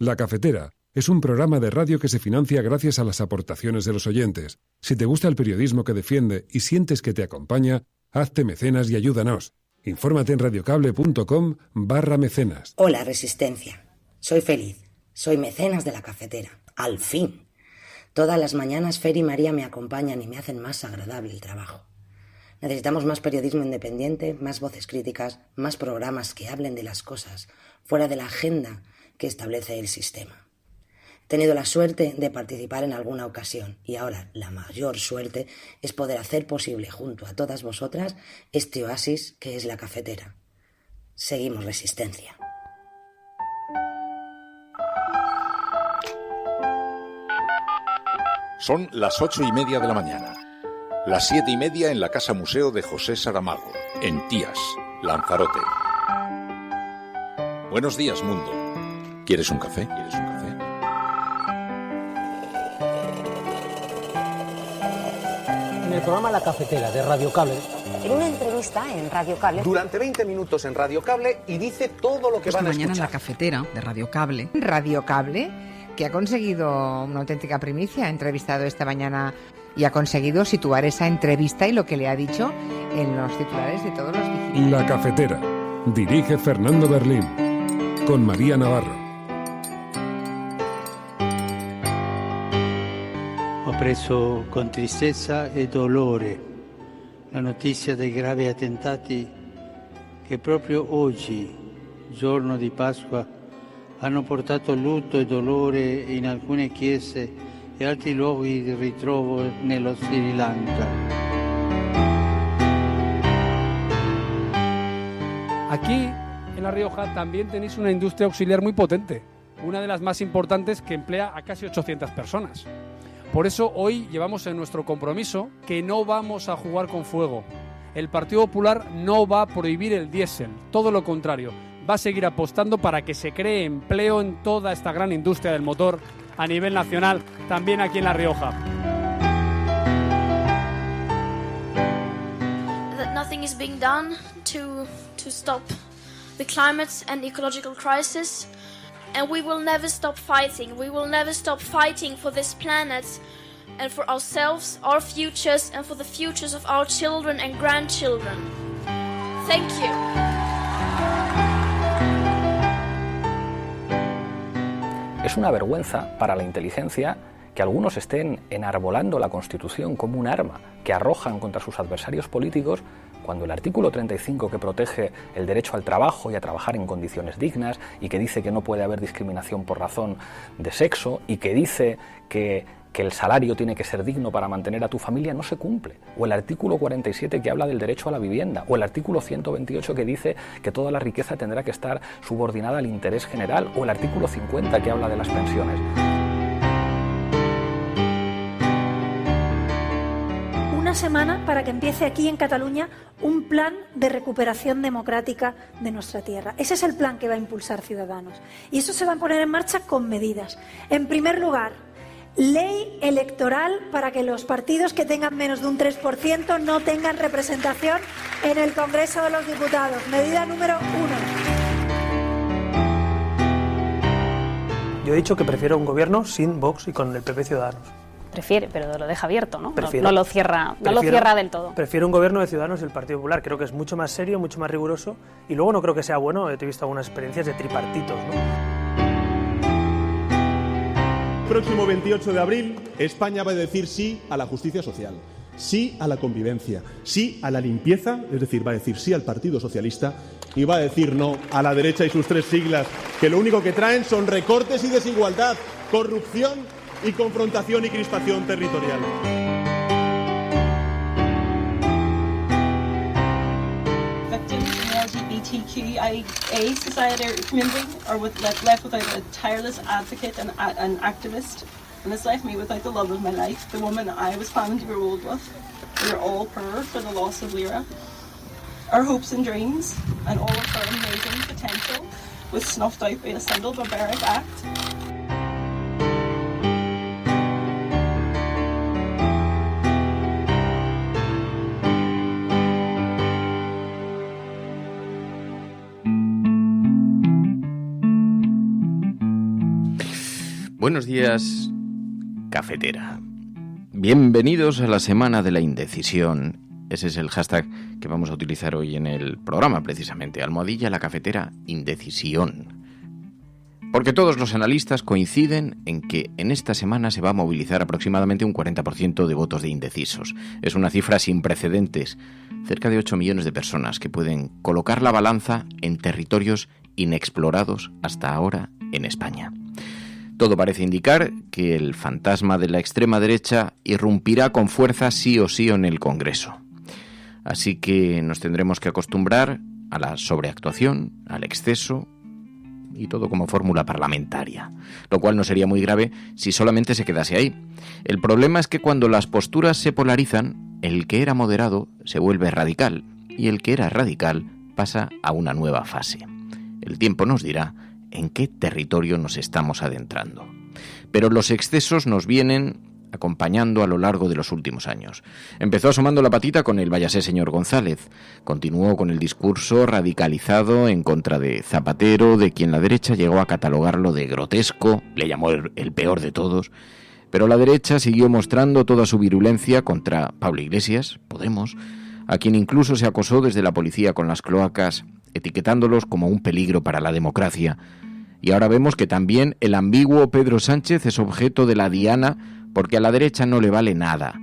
La Cafetera es un programa de radio que se financia gracias a las aportaciones de los oyentes. Si te gusta el periodismo que defiende y sientes que te acompaña, hazte mecenas y ayúdanos. Infórmate en radiocable.com/mecenas. Hola, Resistencia. Soy feliz. Soy mecenas de La Cafetera. Al fin. Todas las mañanas Fer y María me acompañan y me hacen más agradable el trabajo. Necesitamos más periodismo independiente, más voces críticas, más programas que hablen de las cosas fuera de la agenda que establece el sistema. He tenido la suerte de participar en alguna ocasión y ahora la mayor suerte es poder hacer posible junto a todas vosotras este oasis que es La Cafetera. Seguimos Resistencia. Son las 8:30 de la mañana. Las 7:30 en la Casa Museo de José Saramago, en Tías, Lanzarote. Buenos días, mundo. ¿Quieres un café? ¿Quieres un café? En el programa La Cafetera de Radio Cable. En una entrevista en Radio Cable. Durante 20 minutos en Radio Cable y dice todo lo que van a escuchar. Mañana en La Cafetera de Radio Cable. Radio Cable, que ha conseguido una auténtica primicia, ha entrevistado esta mañana y ha conseguido situar esa entrevista y lo que le ha dicho en los titulares de todos los digitales. La Cafetera. Dirige Fernando Berlín. Con María Navarro. Ho preso con tristezza e dolore la notizia dei gravi attentati che proprio oggi, giorno di Pasqua, hanno portato lutto e dolore in alcune chiese e altri luoghi di ritrovo nello Sri Lanka. Aquí, en La Rioja, también tenéis una industria auxiliar muy potente, una de las más importantes que emplea a casi 800 personas. Por eso hoy llevamos en nuestro compromiso que no vamos a jugar con fuego. El Partido Popular no va a prohibir el diésel, todo lo contrario, va a seguir apostando para que se cree empleo en toda esta gran industria del motor a nivel nacional, también aquí en La Rioja. That nothing is being done to stop the climate and ecological crisis, and we will never stop fighting. We will never stop fighting for this planet and for ourselves, our futures, and for the futures of our children and grandchildren. Thank you. Es una vergüenza para la inteligencia que algunos estén enarbolando la Constitución como un arma que arrojan contra sus adversarios políticos, cuando el artículo 35, que protege el derecho al trabajo y a trabajar en condiciones dignas y que dice que no puede haber discriminación por razón de sexo y que dice que el salario tiene que ser digno para mantener a tu familia, no se cumple. O el artículo 47 que habla del derecho a la vivienda. O el artículo 128 que dice que toda la riqueza tendrá que estar subordinada al interés general. O el artículo 50 que habla de las pensiones. Una semana para que empiece aquí en Cataluña un plan de recuperación democrática de nuestra tierra. Ese es el plan que va a impulsar Ciudadanos. Y eso se va a poner en marcha con medidas. En primer lugar, ley electoral para que los partidos que tengan menos de un 3% no tengan representación en el Congreso de los Diputados. Medida número 1. Yo he dicho que prefiero un gobierno sin Vox y con el PP Ciudadanos. Prefiere, pero lo deja abierto, ¿no? Prefiero, no lo cierra del todo. Prefiero un gobierno de Ciudadanos y el Partido Popular. Creo que es mucho más serio, mucho más riguroso. Y luego no creo que sea bueno. He visto algunas experiencias de tripartitos, ¿no? El próximo 28 de abril, España va a decir sí a la justicia social, sí a la convivencia, sí a la limpieza, es decir, va a decir sí al Partido Socialista y va a decir no a la derecha y sus tres siglas, que lo único que traen son recortes y desigualdad, corrupción y confrontación y crispación territorial. LGBTQIA society community are left without a tireless advocate and activist, and it's left me without the love of my life, the woman I was planning to grow old with. We are all poor for the loss of Lyra. Our hopes and dreams, and all of her amazing potential, was snuffed out by a single barbaric act. Buenos días, cafetera. Bienvenidos a la Semana de la Indecisión. Ese es el hashtag que vamos a utilizar hoy en el programa, precisamente. Almohadilla la cafetera indecisión. Porque todos los analistas coinciden en que en esta semana se va a movilizar aproximadamente un 40% de votos de indecisos. Es una cifra sin precedentes. Cerca de 8 millones de personas que pueden colocar la balanza en territorios inexplorados hasta ahora en España. Todo parece indicar que el fantasma de la extrema derecha irrumpirá con fuerza sí o sí en el Congreso. Así que nos tendremos que acostumbrar a la sobreactuación, al exceso y todo como fórmula parlamentaria, lo cual no sería muy grave si solamente se quedase ahí. El problema es que cuando las posturas se polarizan, el que era moderado se vuelve radical y el que era radical pasa a una nueva fase. El tiempo nos dirá en qué territorio nos estamos adentrando. Pero los excesos nos vienen acompañando a lo largo de los últimos años. Empezó asomando la patita con el váyase señor González, continuó con el discurso radicalizado en contra de Zapatero, de quien la derecha llegó a catalogarlo de grotesco, le llamó el peor de todos, pero la derecha siguió mostrando toda su virulencia contra Pablo Iglesias, Podemos, a quien incluso se acosó desde la policía con las cloacas, etiquetándolos como un peligro para la democracia. Y ahora vemos que también el ambiguo Pedro Sánchez es objeto de la diana porque a la derecha no le vale nada.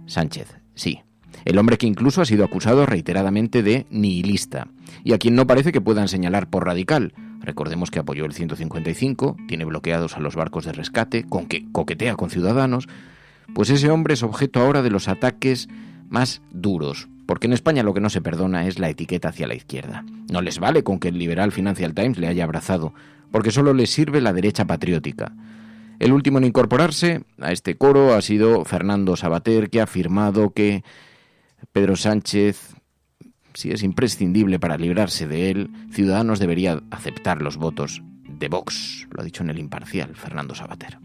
Sánchez, sí, el hombre que incluso ha sido acusado reiteradamente de nihilista y a quien no parece que puedan señalar por radical. Recordemos que apoyó el 155, tiene bloqueados a los barcos de rescate, con que coquetea con Ciudadanos. Pues ese hombre es objeto ahora de los ataques más duros, porque en España lo que no se perdona es la etiqueta hacia la izquierda. No les vale con que el liberal Financial Times le haya abrazado, porque solo les sirve la derecha patriótica. El último en incorporarse a este coro ha sido Fernando Savater, que ha afirmado que Pedro Sánchez, si es imprescindible para librarse de él, Ciudadanos debería aceptar los votos de Vox. Lo ha dicho en El Imparcial, Fernando Savater.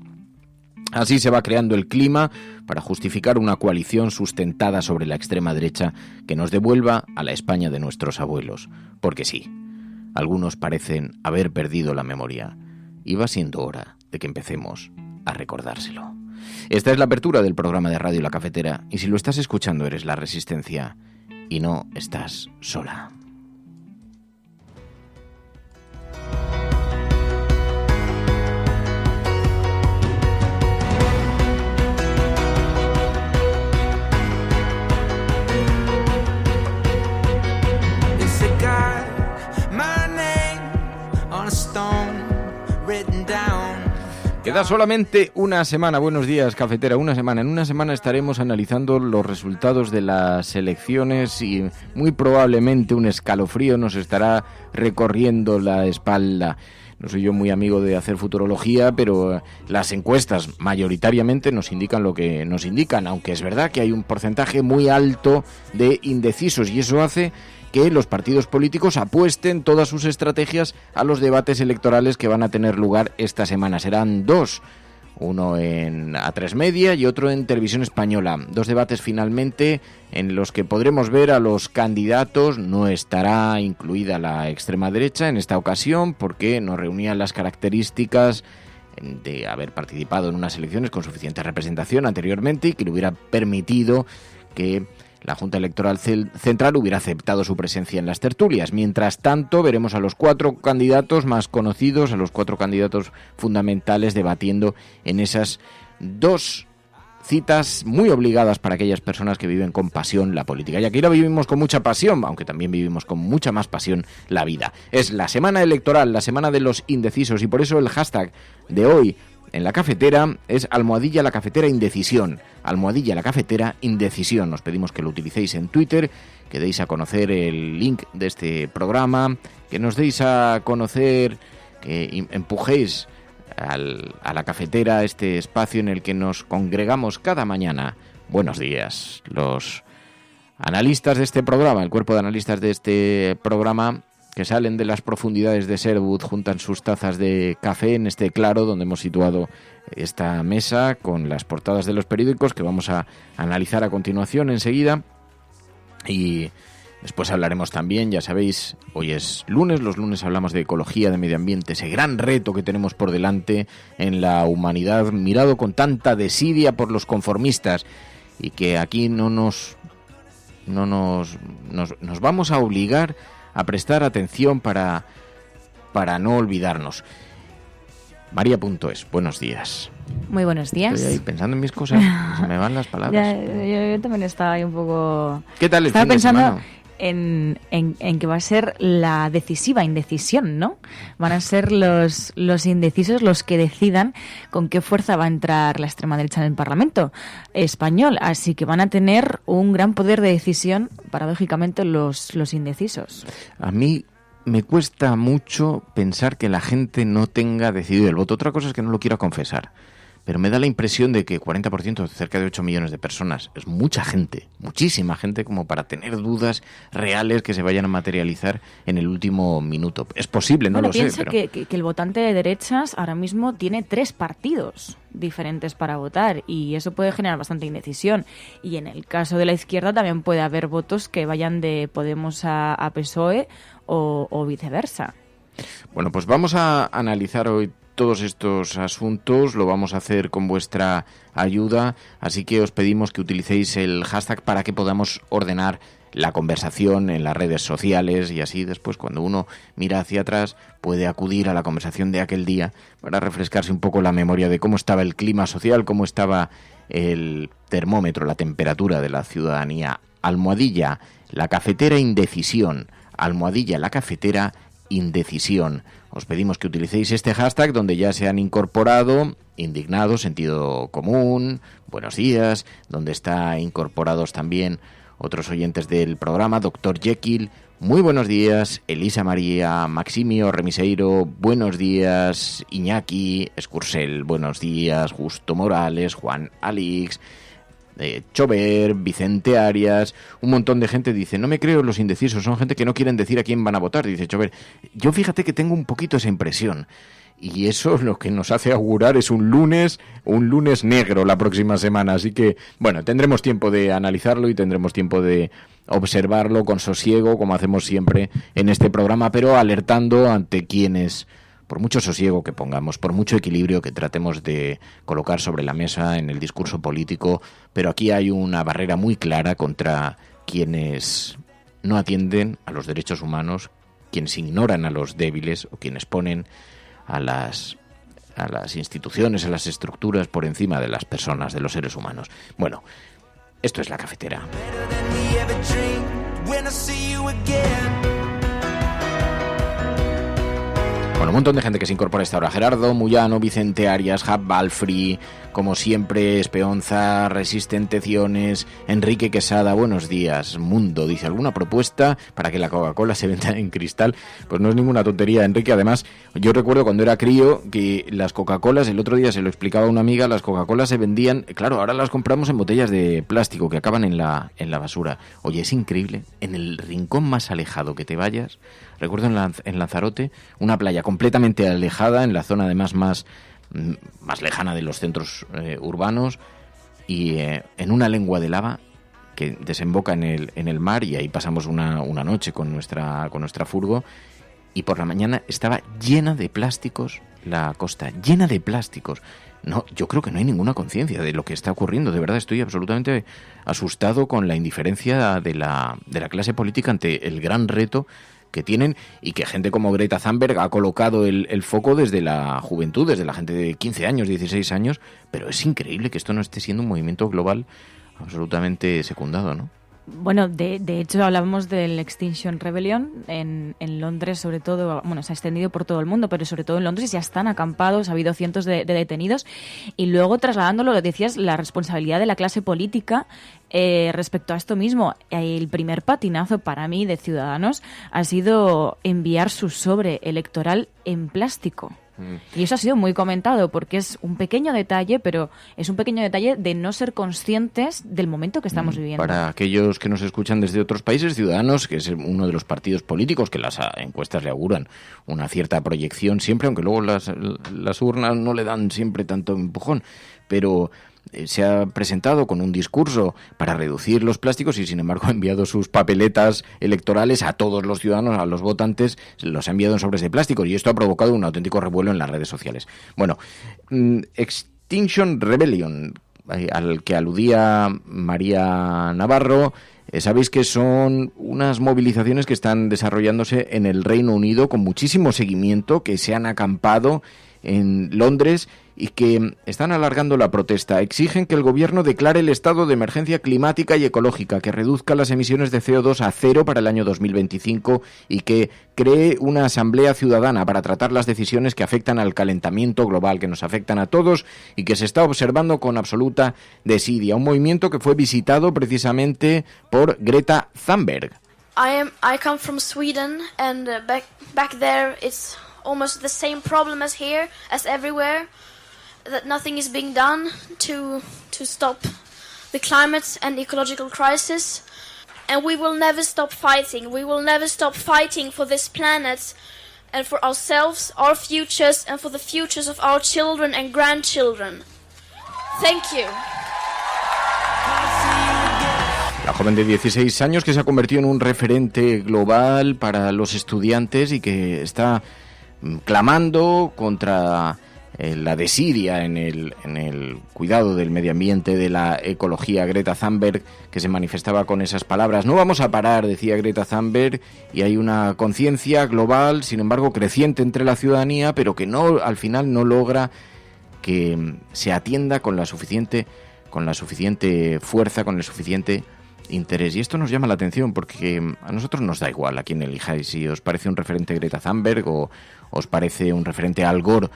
Así se va creando el clima para justificar una coalición sustentada sobre la extrema derecha que nos devuelva a la España de nuestros abuelos. Porque sí, algunos parecen haber perdido la memoria y va siendo hora de que empecemos a recordárselo. Esta es la apertura del programa de Radio La Cafetera y si lo estás escuchando eres La Resistencia y no estás sola. Queda solamente una semana, buenos días cafetera, una semana. En una semana estaremos analizando los resultados de las elecciones y muy probablemente un escalofrío nos estará recorriendo la espalda. No soy yo muy amigo de hacer futurología, pero las encuestas mayoritariamente nos indican lo que nos indican, aunque es verdad que hay un porcentaje muy alto de indecisos y eso hace que los partidos políticos apuesten todas sus estrategias a los debates electorales que van a tener lugar esta semana. Serán dos, uno en A3 Media y otro en Televisión Española. Dos debates finalmente en los que podremos ver a los candidatos. No estará incluida la extrema derecha en esta ocasión porque no reunían las características de haber participado en unas elecciones con suficiente representación anteriormente y que le hubiera permitido que la Junta Electoral Central hubiera aceptado su presencia en las tertulias. Mientras tanto, veremos a los cuatro candidatos más conocidos, a los cuatro candidatos fundamentales debatiendo en esas dos citas muy obligadas para aquellas personas que viven con pasión la política. Y aquí la vivimos con mucha pasión, aunque también vivimos con mucha más pasión la vida. Es la semana electoral, la semana de los indecisos, y por eso el hashtag de hoy en la cafetera es almohadilla la cafetera indecisión. Almohadilla la cafetera indecisión. Os pedimos que lo utilicéis en Twitter, que deis a conocer el link de este programa, que nos deis a conocer, que empujéis a la cafetera, este espacio en el que nos congregamos cada mañana. Buenos días. Los analistas de este programa, el cuerpo de analistas de este programa, que salen de las profundidades de Sherwood, juntan sus tazas de café en este claro donde hemos situado esta mesa con las portadas de los periódicos que vamos a analizar a continuación enseguida. Y Después hablaremos también, ya sabéis, hoy es lunes, los lunes hablamos de ecología, de medio ambiente, ese gran reto que tenemos por delante en la humanidad, mirado con tanta desidia por los conformistas, y que aquí nos vamos a obligar a prestar atención para no olvidarnos. María.es, buenos días. Muy buenos días. Estoy ahí pensando en mis cosas, se me van las palabras. Yo también estaba ahí un poco... ¿Qué tal el estaba fin de pensando semana? en que va a ser la decisiva indecisión, ¿no? Van a ser los indecisos los que decidan con qué fuerza va a entrar la extrema derecha en el Parlamento español. Así que van a tener un gran poder de decisión, paradójicamente, los indecisos. A mí me cuesta mucho pensar que la gente no tenga decidido el voto. Otra cosa es que no lo quiera confesar. Pero me da la impresión de que 40%, cerca de 8 millones de personas, es mucha gente, muchísima gente, como para tener dudas reales que se vayan a materializar en el último minuto. Es posible, no lo sé. Piensa pero... que el votante de derechas ahora mismo tiene 3 partidos diferentes para votar y eso puede generar bastante indecisión. Y en el caso de la izquierda también puede haber votos que vayan de Podemos a PSOE o viceversa. Bueno, pues vamos a analizar hoy todos estos asuntos, lo vamos a hacer con vuestra ayuda, así que os pedimos que utilicéis el hashtag para que podamos ordenar la conversación en las redes sociales y así después cuando uno mira hacia atrás puede acudir a la conversación de aquel día para refrescarse un poco la memoria de cómo estaba el clima social, cómo estaba el termómetro, la temperatura de la ciudadanía. Almohadilla, la cafetera indecisión. Almohadilla, la cafetera indecisión. Os pedimos que utilicéis este hashtag donde ya se han incorporado indignados, sentido común, buenos días, donde está incorporados también otros oyentes del programa, Dr. Jekyll, muy buenos días, Elisa María, Maximio Remiseiro, buenos días, Iñaki Escursel, buenos días, Justo Morales, Juan Alix, Chover, Vicente Arias, un montón de gente dice, no me creo los indecisos, son gente que no quieren decir a quién van a votar, dice Chover. Yo fíjate que tengo un poquito esa impresión y eso lo que nos hace augurar es un lunes negro la próxima semana, así que bueno, tendremos tiempo de analizarlo y tendremos tiempo de observarlo con sosiego como hacemos siempre en este programa, pero alertando ante quienes, por mucho sosiego que pongamos, por mucho equilibrio que tratemos de colocar sobre la mesa en el discurso político, pero aquí hay una barrera muy clara contra quienes no atienden a los derechos humanos, quienes ignoran a los débiles o quienes ponen a las instituciones, a las estructuras por encima de las personas, de los seres humanos. Bueno, esto es La Cafetera. Bueno, un montón de gente que se incorpora a esta hora. Gerardo Muyano, Vicente Arias, Jab Balfri, como siempre, Espeonza, Resistenteciones, Enrique Quesada, buenos días. Mundo, dice, ¿alguna propuesta para que la Coca-Cola se venda en cristal? Pues no es ninguna tontería, Enrique. Además, yo recuerdo cuando era crío que las Coca-Colas, el otro día se lo explicaba a una amiga, las Coca-Colas se vendían, claro, ahora las compramos en botellas de plástico que acaban en la basura. Oye, es increíble, en el rincón más alejado que te vayas, recuerdo en Lanzarote, una playa completamente alejada, en la zona además más lejana de los centros urbanos, y en una lengua de lava que desemboca en el mar, y ahí pasamos una noche con nuestra furgo, y por la mañana estaba llena de plásticos, la costa llena de plásticos. No, yo creo que no hay ninguna conciencia de lo que está ocurriendo. De verdad estoy absolutamente asustado con la indiferencia de la clase política ante el gran reto que tienen, y que gente como Greta Thunberg ha colocado el foco desde la juventud, desde la gente de 15 años, 16 años, pero es increíble que esto no esté siendo un movimiento global absolutamente secundado, ¿no? Bueno, de hecho hablábamos del Extinction Rebellion en Londres, sobre todo, bueno, se ha extendido por todo el mundo, pero sobre todo en Londres ya están acampados, ha habido cientos de detenidos, y luego trasladándolo, lo decías, la responsabilidad de la clase política respecto a esto mismo. El primer patinazo para mí de Ciudadanos ha sido enviar su sobre electoral en plástico. Y eso ha sido muy comentado porque es un pequeño detalle, pero es un pequeño detalle de no ser conscientes del momento que estamos viviendo. Para aquellos que nos escuchan desde otros países, Ciudadanos, que es uno de los partidos políticos que las encuestas le auguran una cierta proyección siempre, aunque luego las urnas no le dan siempre tanto empujón, pero se ha presentado con un discurso para reducir los plásticos y sin embargo ha enviado sus papeletas electorales a todos los ciudadanos, a los votantes, los ha enviado en sobres de plástico y esto ha provocado un auténtico revuelo en las redes sociales. Bueno, Extinction Rebellion, al que aludía María Navarro, sabéis que son unas movilizaciones que están desarrollándose en el Reino Unido con muchísimo seguimiento, que se han acampado en Londres y que están alargando la protesta. Exigen que el gobierno declare el estado de emergencia climática y ecológica, que reduzca las emisiones de CO2 a cero para el año 2025 y que cree una asamblea ciudadana para tratar las decisiones que afectan al calentamiento global, que nos afectan a todos y que se está observando con absoluta desidia. Un movimiento que fue visitado precisamente por Greta Thunberg. I come from Sweden and back there it's almost the same problem as here, as everywhere, that nothing is being done to stop the climate and ecological crisis. And we will never stop fighting. We will never stop fighting for this planet and for ourselves, our futures, and for the futures of our children and grandchildren. Thank you. La joven de 16 años que se ha convertido en un referente global para los estudiantes y que está clamando contra la desidia en el cuidado del medio ambiente, de la ecología. Greta Thunberg, que se manifestaba con esas palabras. No vamos a parar, decía Greta Thunberg, y hay una conciencia global, sin embargo, creciente entre la ciudadanía, pero que no, al final no logra que se atienda con la suficiente fuerza, con el suficiente interés. Y esto nos llama la atención porque a nosotros nos da igual a quién elijáis, si os parece un referente Greta Thunberg o os parece un referente Al Gore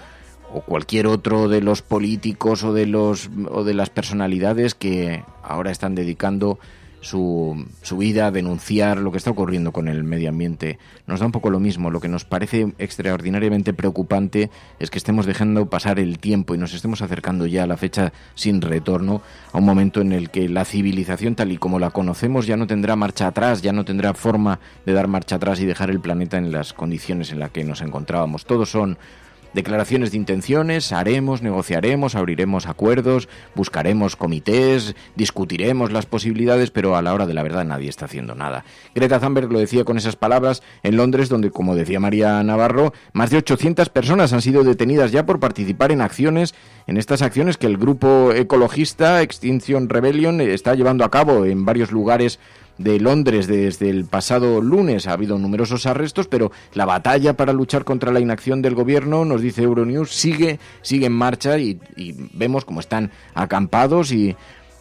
o cualquier otro de los políticos o de las personalidades que ahora están dedicando su vida a denunciar lo que está ocurriendo con el medio ambiente. Nos da un poco lo mismo. Lo que nos parece extraordinariamente preocupante es que estemos dejando pasar el tiempo y nos estemos acercando ya a la fecha sin retorno, a un momento en el que la civilización tal y como la conocemos ya no tendrá marcha atrás, ya no tendrá forma de dar marcha atrás y dejar el planeta en las condiciones en las que nos encontrábamos. Todos son declaraciones de intenciones, haremos, negociaremos, abriremos acuerdos, buscaremos comités, discutiremos las posibilidades, pero a la hora de la verdad nadie está haciendo nada. Greta Thunberg lo decía con esas palabras en Londres, donde, como decía María Navarro, más de 800 personas han sido detenidas ya por participar en estas acciones que el grupo ecologista Extinction Rebellion está llevando a cabo en varios lugares de Londres desde el pasado lunes. Ha habido numerosos arrestos, pero la batalla para luchar contra la inacción del gobierno, nos dice Euronews, sigue en marcha y vemos cómo están acampados y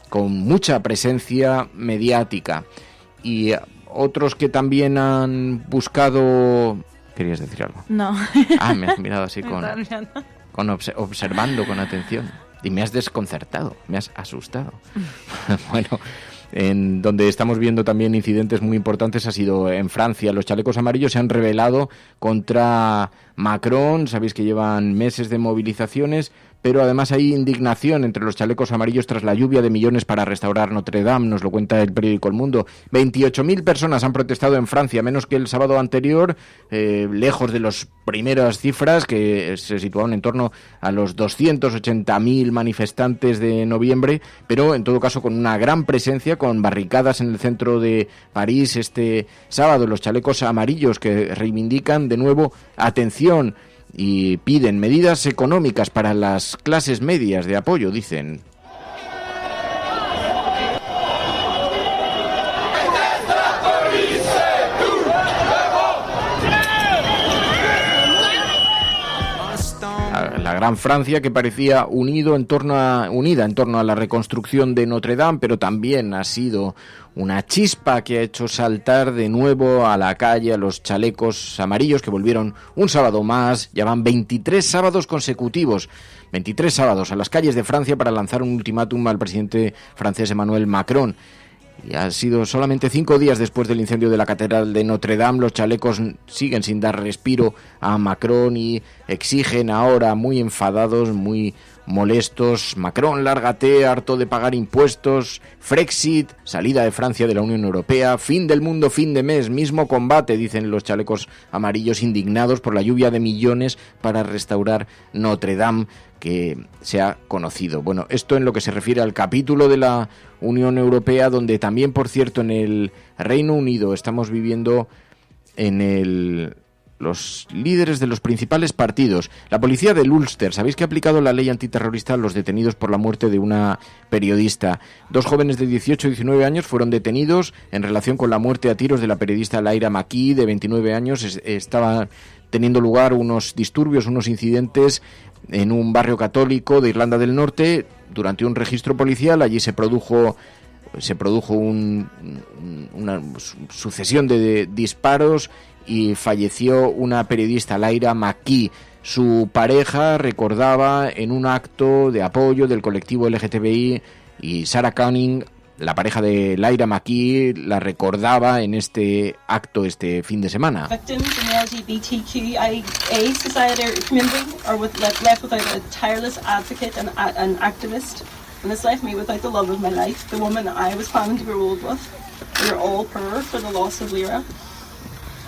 con mucha presencia mediática. Y otros que también han buscado... ¿Querías decir algo? No. Me has mirado así observando con atención y me has desconcertado, me has asustado. Bueno, en donde estamos viendo también incidentes muy importantes ha sido en Francia. Los chalecos amarillos se han rebelado contra Macron. Sabéis que llevan meses de movilizaciones, pero además hay indignación entre los chalecos amarillos tras la lluvia de millones para restaurar Notre Dame, nos lo cuenta el periódico El Mundo. 28.000 personas han protestado en Francia, menos que el sábado anterior, lejos de las primeras cifras que se situaban en torno a los 280.000 manifestantes de noviembre, pero en todo caso con una gran presencia, con barricadas en el centro de París este sábado. Los chalecos amarillos que reivindican de nuevo atención y piden medidas económicas para las clases medias de apoyo, dicen. La gran Francia, que parecía unida en torno a la reconstrucción de Notre Dame, pero también ha sido una chispa que ha hecho saltar de nuevo a la calle a los chalecos amarillos, que volvieron un sábado más. Ya van 23 sábados consecutivos, 23 sábados a las calles de Francia para lanzar un ultimátum al presidente francés Emmanuel Macron. Y ha sido solamente 5 días después del incendio de la Catedral de Notre Dame. Los chalecos siguen sin dar respiro a Macron y exigen ahora, muy enfadados, muy molestos. Macron, lárgate, harto de pagar impuestos. Frexit, salida de Francia de la Unión Europea. Fin del mundo, fin de mes, mismo combate, dicen los chalecos amarillos indignados por la lluvia de millones para restaurar Notre Dame, que se ha conocido. Bueno, esto en lo que se refiere al capítulo de la Unión Europea, donde también, por cierto, en el Reino Unido estamos viviendo los líderes de los principales partidos. La policía del Ulster, ¿sabéis que ha aplicado la ley antiterrorista a los detenidos por la muerte de una periodista? 2 jóvenes de 18 y 19 años fueron detenidos en relación con la muerte a tiros de la periodista Laira McKee, de 29 años. Estaban teniendo lugar unos disturbios, unos incidentes en un barrio católico de Irlanda del Norte. Durante un registro policial allí se produjo una sucesión de disparos y falleció una periodista, Laira McKee. Su pareja recordaba en un acto de apoyo del colectivo LGTBI, y Sarah Canning, la pareja de Laira McKee, la recordaba en este acto este fin de semana. Victims in the LGBTQIA society community are left without a tireless advocate and activist, and it's left me without the love of my life, the woman I was planning to grow old with. We are all poor for the loss of Lyra.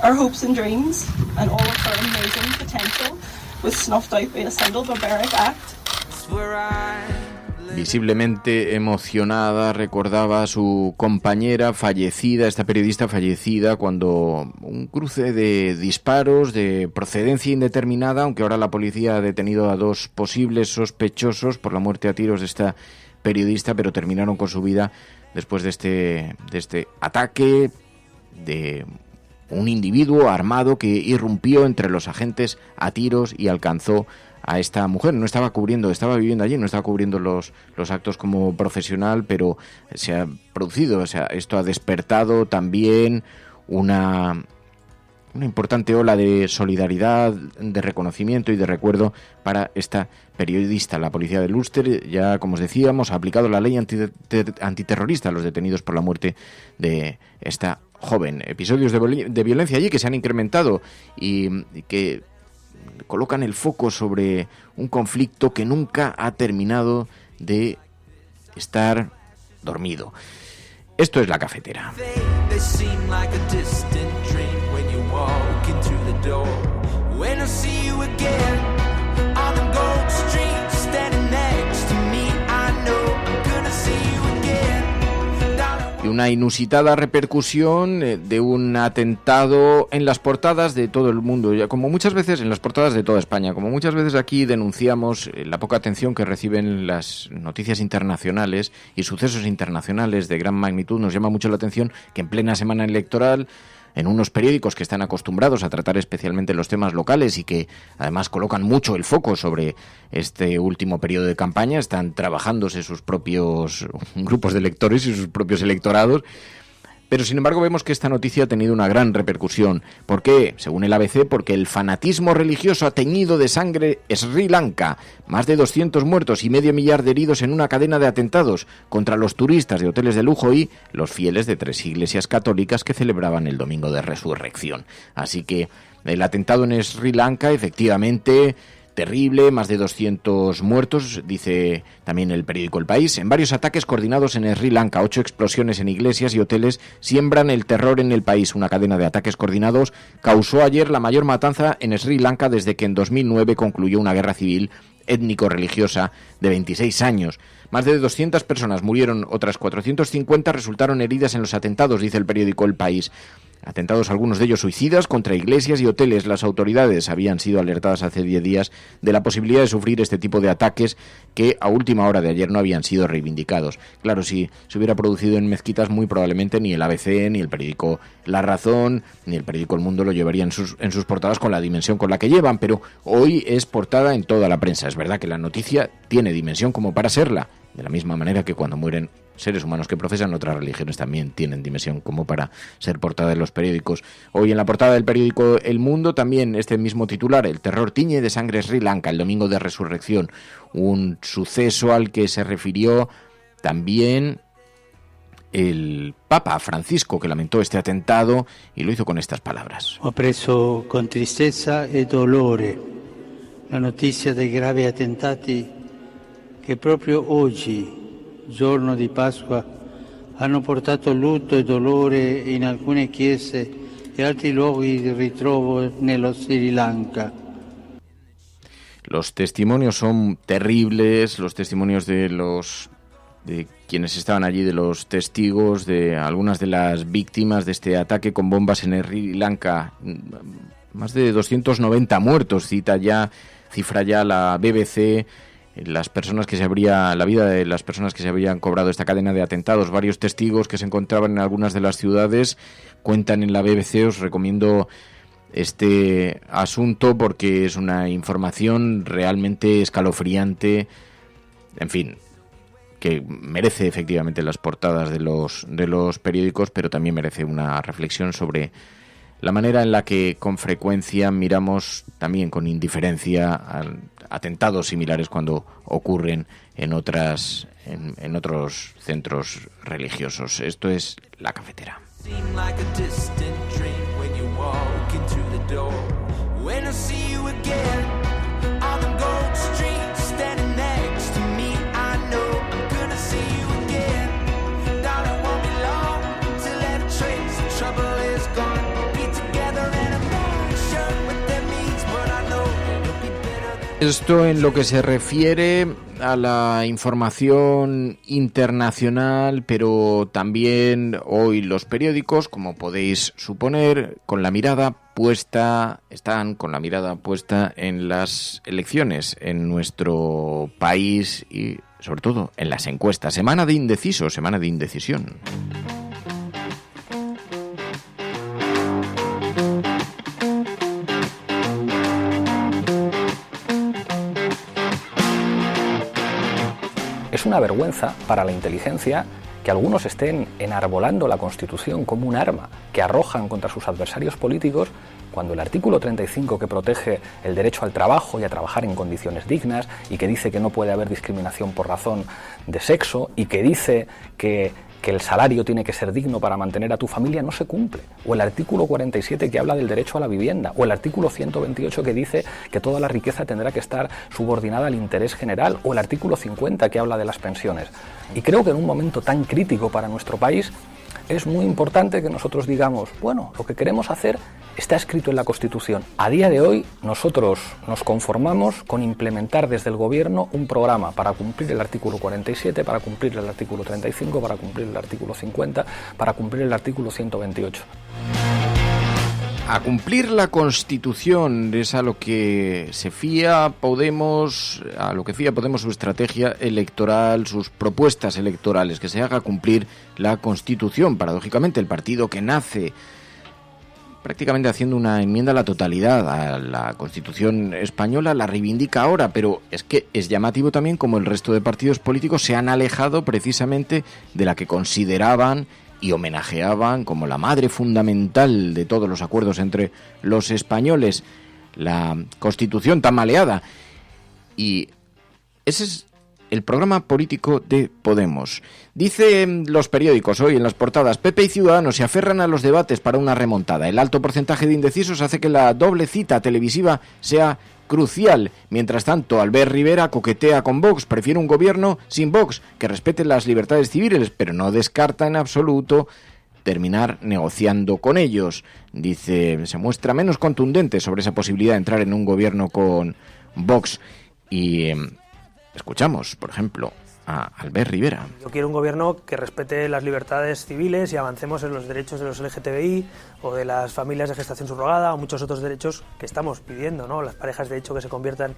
Our hopes and dreams and all of her amazing potential was snuffed out by a single barbaric act. Visiblemente emocionada recordaba a su compañera fallecida, esta periodista fallecida, cuando un cruce de disparos de procedencia indeterminada, aunque ahora la policía ha detenido a 2 posibles sospechosos por la muerte a tiros de esta periodista, pero terminaron con su vida después de este ataque de un individuo armado que irrumpió entre los agentes a tiros y alcanzó a esta mujer. Estaba viviendo allí, no estaba cubriendo los actos como profesional, pero se ha producido, esto ha despertado también una importante ola de solidaridad, de reconocimiento y de recuerdo para esta periodista. La policía del Ulster, ya como os decíamos, ha aplicado la ley antiterrorista a los detenidos por la muerte de esta joven. Episodios de violencia allí que se han incrementado y que colocan el foco sobre un conflicto que nunca ha terminado de estar dormido. Esto es La Cafetera. Y una inusitada repercusión de un atentado en las portadas de todo el mundo, ya como muchas veces en las portadas de toda España, como muchas veces aquí denunciamos la poca atención que reciben las noticias internacionales y sucesos internacionales de gran magnitud. Nos llama mucho la atención que en plena semana electoral, en unos periódicos que están acostumbrados a tratar especialmente los temas locales y que además colocan mucho el foco sobre este último periodo de campaña, están trabajándose sus propios grupos de lectores y sus propios electorados. Pero sin embargo vemos que esta noticia ha tenido una gran repercusión. ¿Por qué? Según el ABC, porque el fanatismo religioso ha teñido de sangre Sri Lanka. Más de 200 muertos y medio millar de heridos en una cadena de atentados contra los turistas de hoteles de lujo y los fieles de 3 iglesias católicas que celebraban el Domingo de Resurrección. Así que el atentado en Sri Lanka, efectivamente, terrible, más de 200 muertos, dice también el periódico El País. En varios ataques coordinados en Sri Lanka, 8 explosiones en iglesias y hoteles siembran el terror en el país. Una cadena de ataques coordinados causó ayer la mayor matanza en Sri Lanka desde que en 2009 concluyó una guerra civil étnico-religiosa de 26 años. Más de 200 personas murieron, otras 450 resultaron heridas en los atentados, dice el periódico El País. Atentados, algunos de ellos suicidas, contra iglesias y hoteles. Las autoridades habían sido alertadas hace 10 días de la posibilidad de sufrir este tipo de ataques que a última hora de ayer no habían sido reivindicados. Claro, si se hubiera producido en mezquitas, muy probablemente ni el ABC, ni el periódico La Razón, ni el periódico El Mundo lo llevarían en sus portadas con la dimensión con la que llevan, pero hoy es portada en toda la prensa. Es verdad que la noticia tiene dimensión como para serla, de la misma manera que cuando mueren seres humanos que profesan otras religiones también tienen dimensión como para ser portada de los periódicos. Hoy en la portada del periódico El Mundo también este mismo titular: el terror tiñe de sangre Sri Lanka, el Domingo de Resurrección, un suceso al que se refirió también el Papa Francisco, que lamentó este atentado y lo hizo con estas palabras. Ho preso con tristezza e dolore la notizia dei gravi attentati che proprio oggi, giorno di Pasqua, hanno portato lutto e dolore in alcune chiese e altri luoghi di ritrovo nello Sri Lanka. Los testimonios son terribles, los testimonios de quienes estaban allí, de los testigos, de algunas de las víctimas de este ataque con bombas en Sri Lanka. Más de 290 muertos, cifra ya la BBC, la vida de las personas que se habrían cobrado esta cadena de atentados. Varios testigos que se encontraban en algunas de las ciudades cuentan en la BBC. Os recomiendo este asunto porque es una información realmente escalofriante, en fin, que merece efectivamente las portadas de los periódicos, pero también merece una reflexión sobre la manera en la que con frecuencia miramos también con indiferencia a atentados similares cuando ocurren en otros centros religiosos. Esto es La Cafetera. Esto en lo que se refiere a la información internacional, pero también hoy los periódicos, como podéis suponer, están con la mirada puesta en las elecciones en nuestro país y sobre todo en las encuestas. Semana de indecisión. Es una vergüenza para la inteligencia que algunos estén enarbolando la Constitución como un arma que arrojan contra sus adversarios políticos, cuando el artículo 35, que protege el derecho al trabajo y a trabajar en condiciones dignas, y que dice que no puede haber discriminación por razón de sexo, y que dice que el salario tiene que ser digno para mantener a tu familia, no se cumple. O el artículo 47, que habla del derecho a la vivienda. O el artículo 128, que dice que toda la riqueza tendrá que estar subordinada al interés general. O el artículo 50, que habla de las pensiones. Y creo que en un momento tan crítico para nuestro país es muy importante que nosotros digamos, bueno, lo que queremos hacer está escrito en la Constitución. A día de hoy nosotros nos conformamos con implementar desde el Gobierno un programa para cumplir el artículo 47, para cumplir el artículo 35, para cumplir el artículo 50, para cumplir el artículo 128. A cumplir la Constitución es a lo que fía Podemos su estrategia electoral, sus propuestas electorales, que se haga cumplir la Constitución. Paradójicamente, el partido que nace prácticamente haciendo una enmienda a la totalidad a la Constitución española la reivindica ahora, pero es que es llamativo también como el resto de partidos políticos se han alejado precisamente de la que consideraban y homenajeaban como la madre fundamental de todos los acuerdos entre los españoles, la Constitución tan maleada. Y ese es el programa político de Podemos. Dicen los periódicos hoy en las portadas: PP y Ciudadanos se aferran a los debates para una remontada. El alto porcentaje de indecisos hace que la doble cita televisiva sea crucial. Mientras tanto, Albert Rivera coquetea con Vox, prefiere un gobierno sin Vox, que respete las libertades civiles, pero no descarta en absoluto terminar negociando con ellos. Dice, se muestra menos contundente sobre esa posibilidad de entrar en un gobierno con Vox. Y escuchamos, por ejemplo, a Albert Rivera. Yo quiero un gobierno que respete las libertades civiles y avancemos en los derechos de los LGTBI o de las familias de gestación subrogada o muchos otros derechos que estamos pidiendo, ¿no? Las parejas de hecho que se conviertan